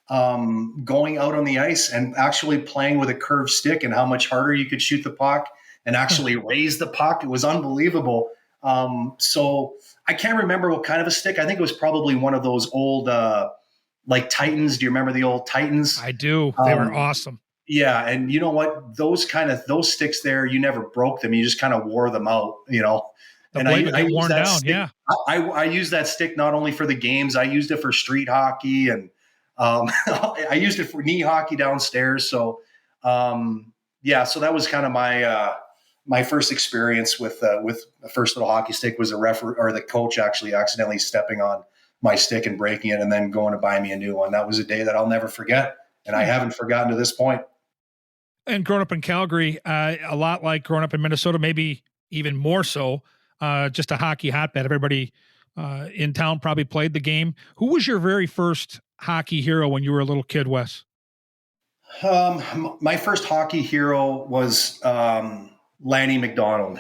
going out on the ice and actually playing with a curved stick and how much harder you could shoot the puck and actually raise the puck. It was unbelievable. So I can't remember what kind of a stick. I think it was probably one of those old, like Titans. Do you remember the old Titans? I do. They were awesome. Yeah. And you know what? Those sticks there, you never broke them. You just kind of wore them out, The and blade would get worn down. Stick, yeah. I used that stick not only for the games, I used it for street hockey and I used it for knee hockey downstairs. So, so that was kind of my first experience with the first little hockey stick was the coach actually accidentally stepping on my stick and breaking it and then going to buy me a new one. That was a day that I'll never forget. And I haven't forgotten to this point. And growing up in Calgary, a lot like growing up in Minnesota, maybe even more so, just a hockey hotbed. Everybody in town probably played the game. Who was your very first hockey hero when you were a little kid, Wes? My first hockey hero was Lanny McDonald.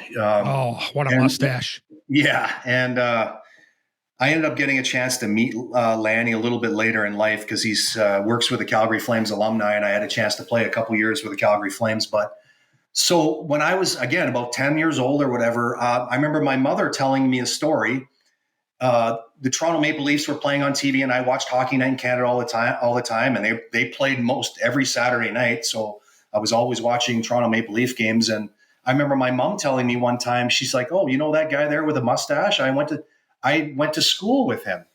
What a mustache. Yeah. And I ended up getting a chance to meet Lanny a little bit later in life because he's works with the Calgary Flames alumni, and I had a chance to play a couple years with the Calgary Flames. But so when I was, again, about 10 years old or whatever, I remember my mother telling me a story. The Toronto Maple Leafs were playing on TV, and I watched Hockey Night in Canada all the time, and they played most every Saturday night. So I was always watching Toronto Maple Leaf games. And I remember my mom telling me one time, she's like, "Oh, you know that guy there with a mustache? I went to school with him."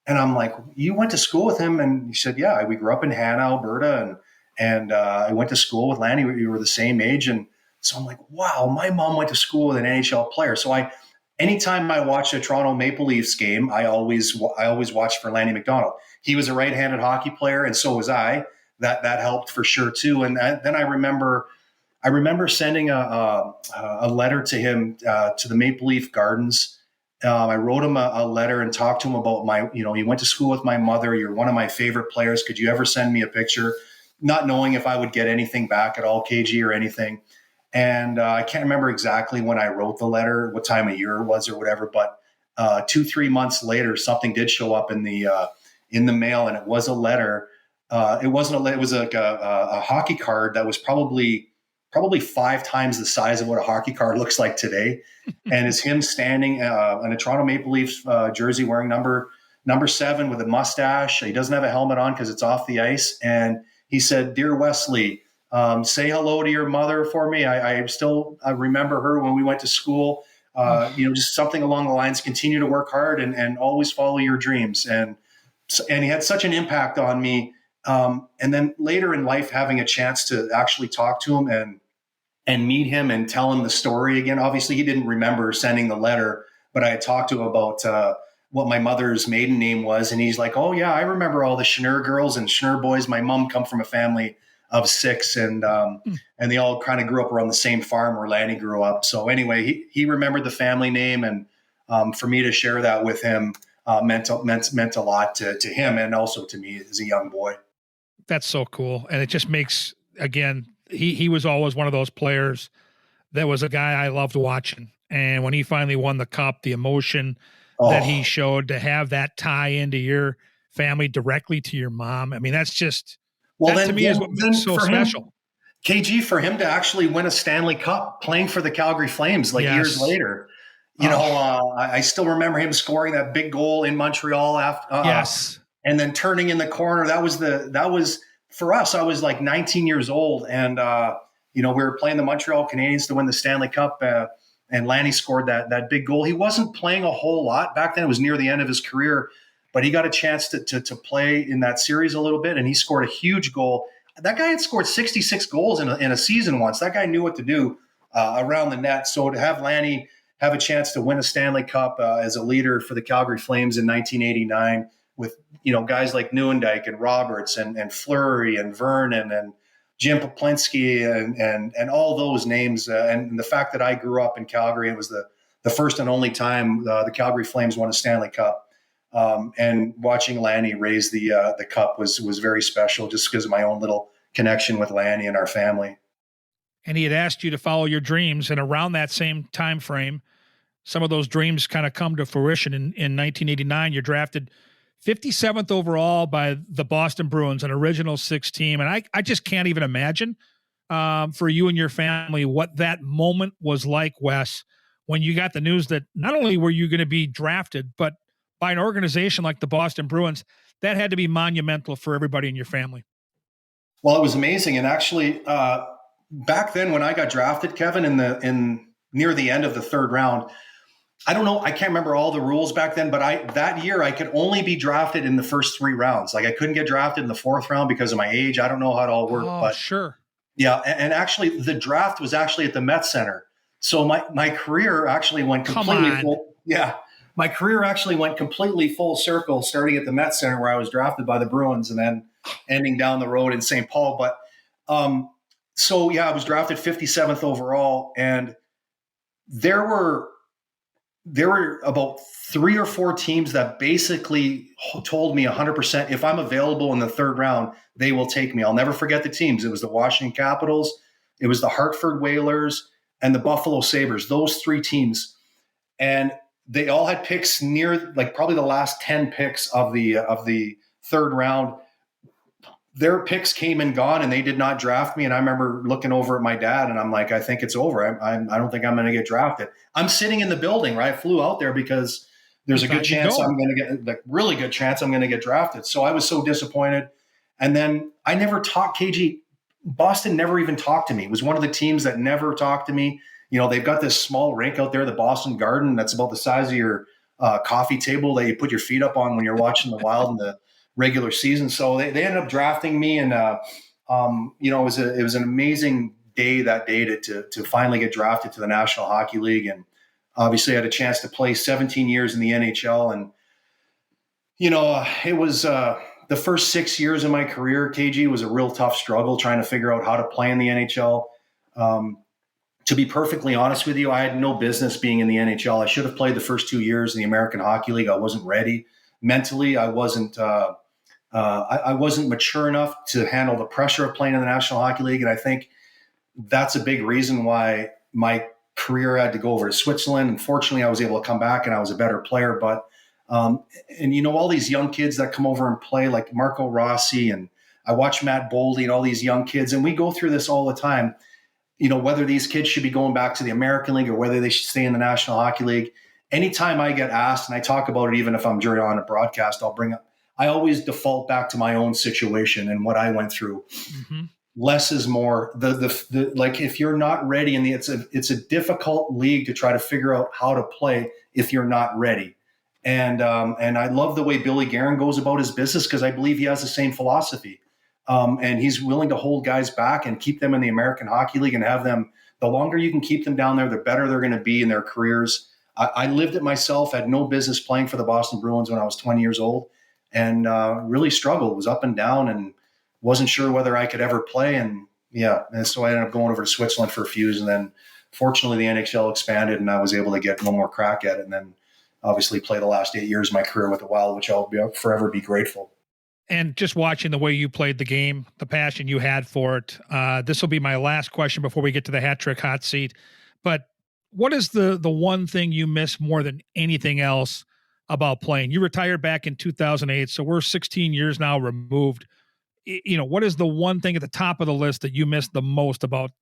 And I'm like, "You went to school with him?" And she said, "Yeah, we grew up in Hanna, Alberta, and I went to school with Lanny. We were the same age." And so I'm like, "Wow, my mom went to school with an NHL player." So anytime I watched a Toronto Maple Leafs game, I always watched for Lanny McDonald. He was a right-handed hockey player, and so was I. That helped for sure too. And then I remember sending a letter to him to the Maple Leaf Gardens. I wrote him a letter and talked to him about you went to school with my mother. You're one of my favorite players. Could you ever send me a picture? Not knowing if I would get anything back at all, KG, or anything. And I can't remember exactly when I wrote the letter, what time of year it was or whatever, but 2-3 months later, something did show up in the mail, and it was a letter. It was like a hockey card that was probably probably 5 times the size of what a hockey card looks like today. And it's him standing in a Toronto Maple Leafs jersey wearing number 7 with a mustache. He doesn't have a helmet on because it's off the ice. And he said, "Dear Wesley, say hello to your mother for me. I remember her when we went to school. Just something along the lines, continue to work hard and always follow your dreams." And he had such an impact on me. And then later in life, having a chance to actually talk to him and meet him and tell him the story again. Obviously, he didn't remember sending the letter, but I had talked to him about what my mother's maiden name was. And he's like, "Oh, yeah, I remember all the Schnur girls and Schnur boys. My mom come from a family of 6, and they all kind of grew up around the same farm where Lanny grew up." So anyway, he remembered the family name. And for me to share that with him meant a lot to him and also to me as a young boy. That's so cool. And it just makes, again, he was always one of those players that was a guy I loved watching. And when he finally won the cup, the emotion that he showed to have that tie into your family directly to your mom. I mean, that's just, to me is what makes so special. KG, for him to actually win a Stanley Cup playing for the Calgary Flames years later. I still remember him scoring that big goal in Montreal after, and then turning in the corner. That was for us. I was like 19 years old, and we were playing the Montreal Canadiens to win the Stanley Cup. And Lanny scored that big goal. He wasn't playing a whole lot back then. It was near the end of his career, but he got a chance to play in that series a little bit, and he scored a huge goal. That guy had scored 66 goals in a season once. That guy knew what to do around the net. So to have Lanny have a chance to win a Stanley Cup as a leader for the Calgary Flames in 1989 with guys like Neuendijk and Roberts and Fleury and Vernon and Jim Poplinski and all those names, and the fact that I grew up in Calgary, it was the first and only time the Calgary Flames won a Stanley Cup, and watching Lanny raise the cup was very special, just because of my own little connection with Lanny and our family. And he had asked you to follow your dreams, and around that same time frame, some of those dreams kind of come to fruition. In 1989, you're drafted 57th overall by the Boston Bruins, an original 6 team. And I just can't even imagine for you and your family what that moment was like, Wes, when you got the news that not only were you going to be drafted, but by an organization like the Boston Bruins. That had to be monumental for everybody in your family. Well, it was amazing. And actually, back then when I got drafted, Kevin, in near the end of the 3rd round, I don't know. I can't remember all the rules back then, but that year I could only be drafted in the first 3 rounds. Like I couldn't get drafted in the 4th round because of my age. I don't know how it all worked, but sure. Yeah. And actually the draft was actually at the Met Center. So my career actually went completely full. Yeah. My career actually went completely full circle, starting at the Met Center where I was drafted by the Bruins and then ending down the road in St. Paul. But I was drafted 57th overall, and there were about 3 or 4 teams that basically told me 100%, if I'm available in the 3rd round, they will take me. I'll never forget the teams. It was the Washington Capitals, it was the Hartford Whalers, and the Buffalo Sabres, those 3 teams. And they all had picks near, like, probably the last 10 picks of the 3rd round. Their picks came and gone, and they did not draft me. And I remember looking over at my dad, and I'm like, I think it's over. I don't think I'm going to get drafted. I'm sitting in the building, right? I flew out there because there's a good chance I'm going to get, like, really good chance I'm going to get drafted. So I was so disappointed. And then I never talked, KG. Boston never even talked to me. It was one of the teams that never talked to me. They've got this small rink out there, the Boston Garden, that's about the size of your coffee table that you put your feet up on when you're watching the Wild in the regular season. So they ended up drafting me, and it was an amazing day that day to finally get drafted to the National Hockey League, and obviously I had a chance to play 17 years in the NHL. And it was the first 6 years of my career, KG, was a real tough struggle trying to figure out how to play in the NHL. To be perfectly honest with you, I had no business being in the NHL. I should have played the first 2 years in the American Hockey League. I wasn't ready mentally. I wasn't mature enough to handle the pressure of playing in the National Hockey League. And I think that's a big reason why my career had to go over to Switzerland. Unfortunately, I was able to come back and I was a better player. But, all these young kids that come over and play, like Marco Rossi, and I watch Matt Boldy and all these young kids, and we go through this all the time. whether these kids should be going back to the American League or whether they should stay in the National Hockey League. Anytime I get asked, and I talk about it, even if I'm on a broadcast, I always default back to my own situation and what I went through. Mm-hmm. Less is more. Like if you're not ready, and it's a difficult league to try to figure out how to play if you're not ready. And I love the way Billy Guerin goes about his business, because I believe he has the same philosophy. And he's willing to hold guys back and keep them in the American Hockey League and have them. The longer you can keep them down there, the better they're going to be in their careers. I lived it myself. Had no business playing for the Boston Bruins when I was 20 years old, and really struggled. Was up and down, and wasn't sure whether I could ever play. And so I ended up going over to Switzerland for a few years, and then fortunately the NHL expanded, and I was able to get one more crack at it. And then obviously play the last 8 years of my career with the Wild, which I'll forever be grateful. And just watching the way you played the game, the passion you had for it, this will be my last question before we get to the hat trick hot seat. But what is the one thing you miss more than anything else about playing? You retired back in 2008, so we're 16 years now removed. What is the one thing at the top of the list that you miss the most about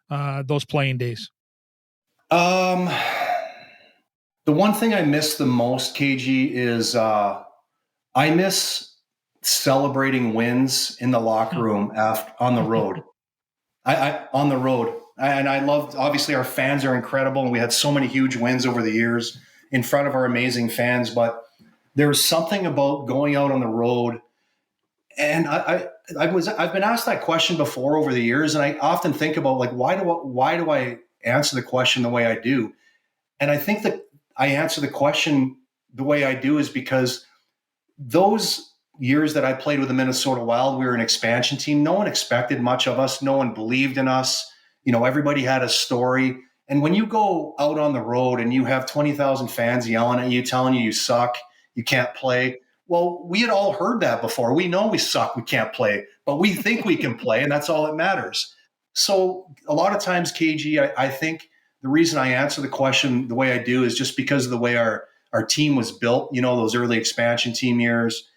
those playing days? The one thing I miss the most, KG, is I miss celebrating wins in the locker room on the road. On the road. And I loved, obviously our fans are incredible, and we had so many huge wins over the years in front of our amazing fans, but there's something about going out on the road. And I've been asked that question before over the years, and I often think about, like, why do I answer the question the way I do? And I think that I answer the question the way I do is because those years that I played with the Minnesota Wild, we were an expansion team. No one expected much of us. No one believed in us. Everybody had a story. And when you go out on the road and you have 20,000 fans yelling at you, telling you suck, you can't play. Well, we had all heard that before. We know we suck, we can't play, but we think we can play, and that's all that matters. So a lot of times, KG, I think the reason I answer the question the way I do is just because of the way our team was built, those early expansion team years.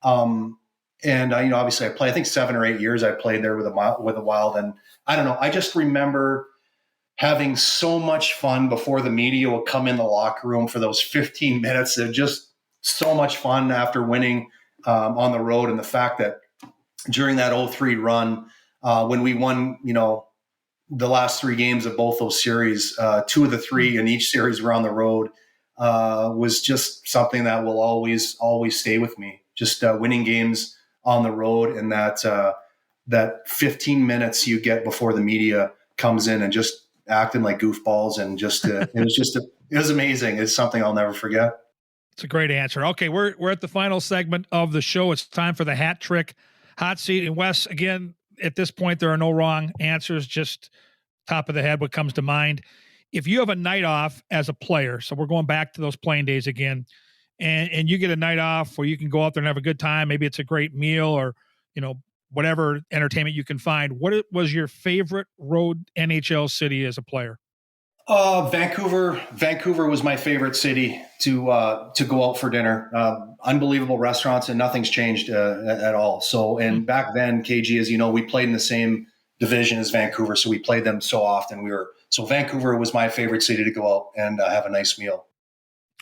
And obviously I think 7 or 8 years I played there with the Wild. And I don't know, I just remember having so much fun before the media would come in the locker room for those 15 minutes. They're just so much fun after winning on the road. And the fact that during that 0-3 run, when we won, the last 3 games of both those series, 2 of the 3 in each series were on the road, was just something that will always stay with me. Just winning games on the road, and that 15 minutes you get before the media comes in and just acting like goofballs, and it was amazing. It's something I'll never forget. It's a great answer. Okay, we're at the final segment of the show. It's time for the hat trick hot seat. And Wes, again, at this point, there are no wrong answers, just top of the head, what comes to mind. If you have a night off as a player, so we're going back to those playing days again, and you get a night off where you can go out there and have a good time, maybe it's a great meal or, whatever entertainment you can find. What was your favorite road NHL city as a player? Vancouver. Vancouver was my favorite city to go out for dinner. Unbelievable restaurants, and nothing's changed at all. So, and back then, KG, as you know, we played in the same division as Vancouver, so we played them so often. So Vancouver was my favorite city to go out and have a nice meal.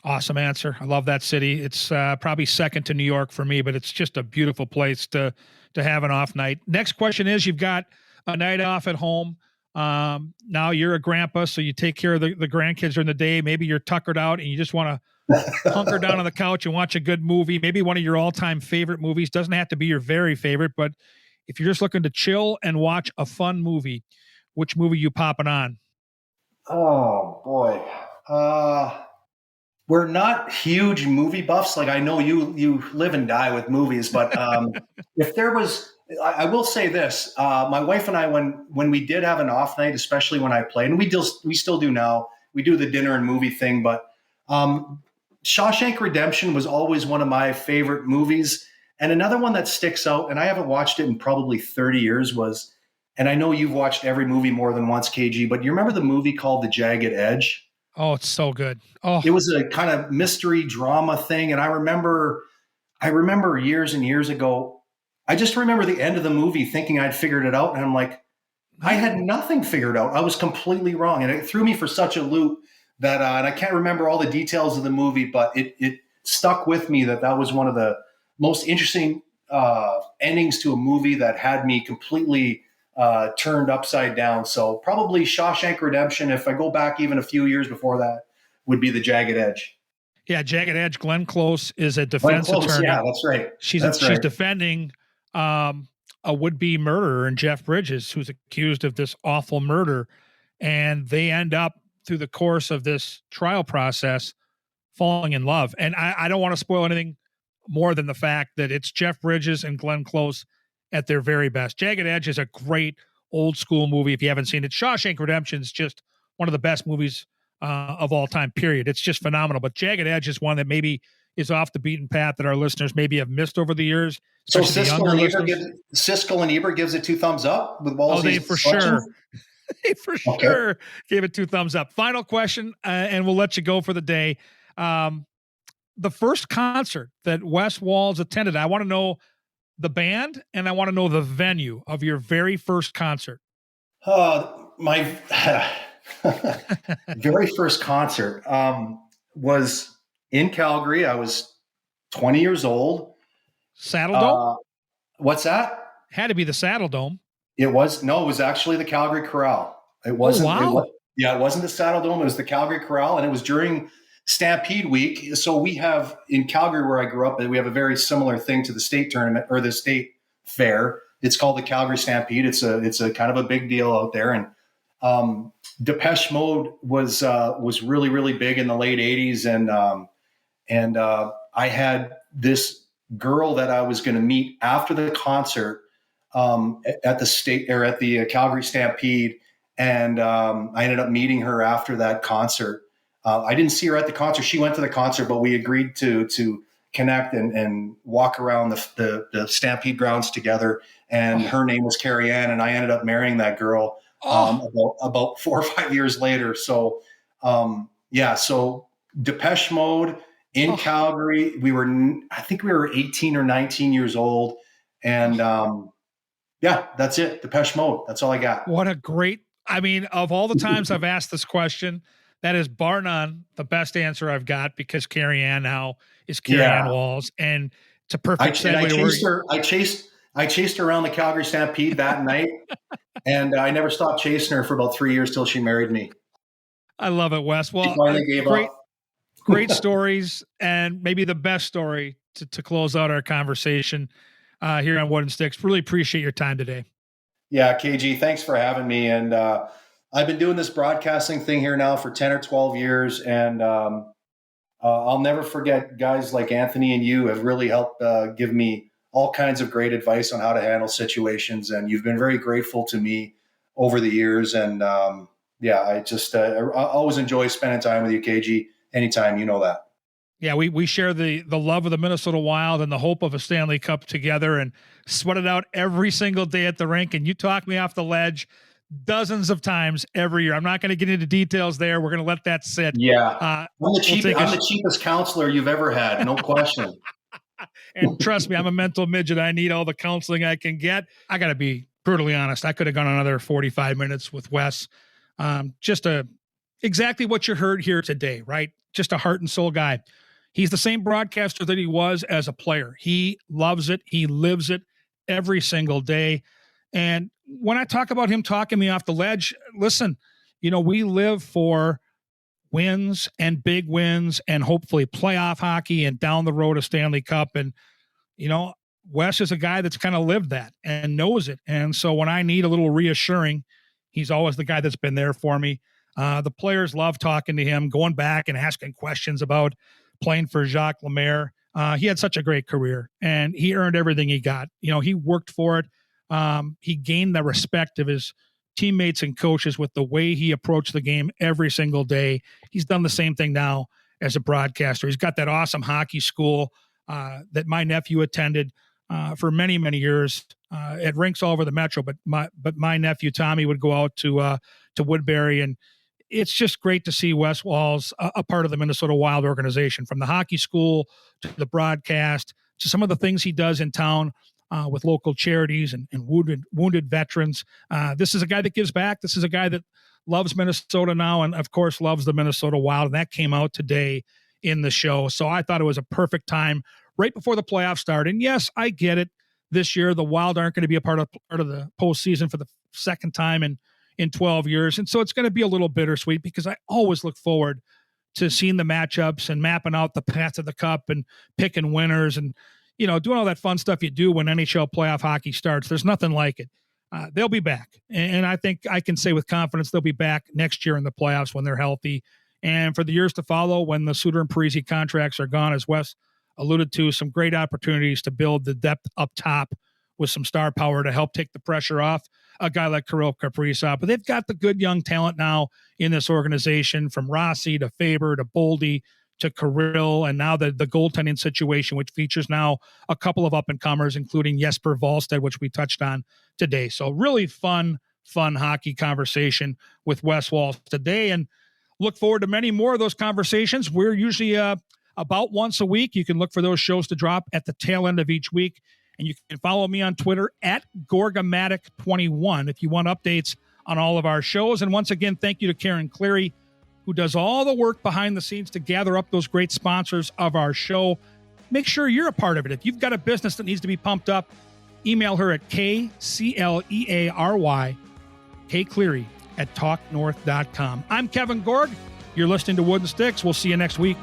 Awesome answer. I love that city. It's probably second to New York for me, but it's just a beautiful place to have an off night. Next question is, you've got a night off at home. Now you're a grandpa, so you take care of the grandkids during the day. Maybe you're tuckered out and you just want to hunker down on the couch and watch a good movie. Maybe one of your all-time favorite movies. Doesn't have to be your very favorite, but if you're just looking to chill and watch a fun movie, which movie you popping on? Oh boy. We're not huge movie buffs. Like, I know you live and die with movies, but if there was, I will say this, my wife and I, when we did have an off night, especially when I played, and we still do now, we do the dinner and movie thing, but Shawshank Redemption was always one of my favorite movies. And another one that sticks out, and I haven't watched it in probably 30 years was, and I know you've watched every movie more than once, KG, but you remember the movie called The Jagged Edge? Oh, it's so good. Oh, it was a kind of mystery drama thing. And I remember years and years ago, I just remember the end of the movie thinking I'd figured it out. And I'm like, I had nothing figured out. I was completely wrong. And it threw me for such a loop that, and I can't remember all the details of the movie, but it stuck with me that was one of the most interesting endings to a movie that had me completely turned upside down. So probably Shawshank Redemption, if I go back even a few years before that, would be The Jagged Edge. Yeah, Jagged Edge. Glenn Close is a defense attorney. Yeah, that's right. She's defending a would-be murderer in Jeff Bridges, who's accused of this awful murder. And they end up, through the course of this trial process, falling in love. And I don't want to spoil anything more than the fact that it's Jeff Bridges and Glenn Close at their very best. Jagged Edge is a great old school movie if you haven't seen it. Shawshank Redemption is just one of the best movies of all time, period. It's just phenomenal. But Jagged Edge is one that maybe is off the beaten path that our listeners maybe have missed over the years. So Siskel and Ebert gives it 2 thumbs up with Walz's they for sure. They for sure gave it 2 thumbs up. Final question, and we'll let you go for the day. The first concert that Wes Walz attended, I want to know the band and I want to know the venue of your very first concert. My very first concert was in Calgary. I was 20 years old. Saddle Dome? What's that? Had to be the Saddle Dome. It was actually the Calgary Corral. It wasn't. Oh, wow. It wasn't the Saddle Dome. It was the Calgary Corral, and it was during Stampede Week. So we have in Calgary, where I grew up, we have a very similar thing to the state tournament or the state fair. It's called the Calgary Stampede. It's a kind of a big deal out there. And Depeche Mode was really, really big in the late 80s. And I had this girl that I was going to meet after the concert at the Calgary Stampede. And I ended up meeting her after that concert. I didn't see her at the concert. She went to the concert, but we agreed to connect and walk around the Stampede grounds together. And her name was Carrie Ann, and I ended up marrying that girl about 4 or 5 years later. So, so Depeche Mode in Calgary. I think we were 18 or 19 years old. And that's it. Depeche Mode. That's all I got. What a great, of all the times I've asked this question, that is bar none the best answer I've got, because Carrie Ann now is Carrie Ann Walz, and it's a perfect segue. I chased her around the Calgary Stampede that night, and I never stopped chasing her for about 3 years till she married me. I love it, Wes. Well, great stories, and maybe the best story to close out our conversation here on Wooden Sticks. Really appreciate your time today. Yeah, KG, thanks for having me. And I've been doing this broadcasting thing here now for 10 or 12 years. And I'll never forget guys like Anthony and you have really helped give me all kinds of great advice on how to handle situations. And you've been very grateful to me over the years. And I always enjoy spending time with you, KG, anytime. You know that. Yeah, we share the love of the Minnesota Wild and the hope of a Stanley Cup together, and sweat it out every single day at the rink. And you talk me off the ledge dozens of times every year. I'm not going to get into details there. We're going to let that sit. Yeah, I'm the cheapest counselor you've ever had, no question. And trust me, I'm a mental midget. I need all the counseling I can get. I got to be brutally honest. I could have gone another 45 minutes with Wes. Exactly what you heard here today, right? Just a heart and soul guy. He's the same broadcaster that he was as a player. He loves it. He lives it every single day. And when I talk about him talking me off the ledge, listen, we live for wins and big wins and hopefully playoff hockey and down the road a Stanley Cup. And, Wes is a guy that's kind of lived that and knows it. And so when I need a little reassuring, he's always the guy that's been there for me. The players love talking to him, going back and asking questions about playing for Jacques Lemaire. He had such a great career, and he earned everything he got. He worked for it. He gained the respect of his teammates and coaches with the way he approached the game every single day. He's done the same thing now as a broadcaster. He's got that awesome hockey school that my nephew attended for many, many years at rinks all over the metro. But my nephew Tommy would go out to Woodbury, and it's just great to see Wes Walz a part of the Minnesota Wild organization, from the hockey school to the broadcast to some of the things he does in town. with local charities and wounded veterans. This is a guy that gives back. This is a guy that loves Minnesota now and, of course, loves the Minnesota Wild. And that came out today in the show. So I thought it was a perfect time right before the playoffs start. And yes, I get it. This year, the Wild aren't going to be a part of the postseason for the second time in 12 years. And so it's going to be a little bittersweet because I always look forward to seeing the matchups and mapping out the path to the cup and picking winners and, doing all that fun stuff you do when NHL playoff hockey starts. There's nothing like it. They'll be back. And I think I can say with confidence they'll be back next year in the playoffs when they're healthy. And for the years to follow, when the Suter and Parise contracts are gone, as Wes alluded to, some great opportunities to build the depth up top with some star power to help take the pressure off a guy like Kirill Kaprizov. But they've got the good young talent now in this organization, from Rossi to Faber to Boldy to Kirill, and now the goaltending situation, which features now a couple of up-and-comers, including Jesper Wallstedt, which we touched on today. So really fun hockey conversation with Wes Walz today, and look forward to many more of those conversations. We're usually about once a week. You can look for those shows to drop at the tail end of each week. And you can follow me on Twitter at Gorgamatic21 if you want updates on all of our shows. And once again, thank you to Karen Cleary, who does all the work behind the scenes to gather up those great sponsors of our show. Make sure you're a part of it. If you've got a business that needs to be pumped up, email her at KCLEARY, Kcleary @talknorth.com. I'm Kevin Gorg. You're listening to Wooden Sticks. We'll see you next week.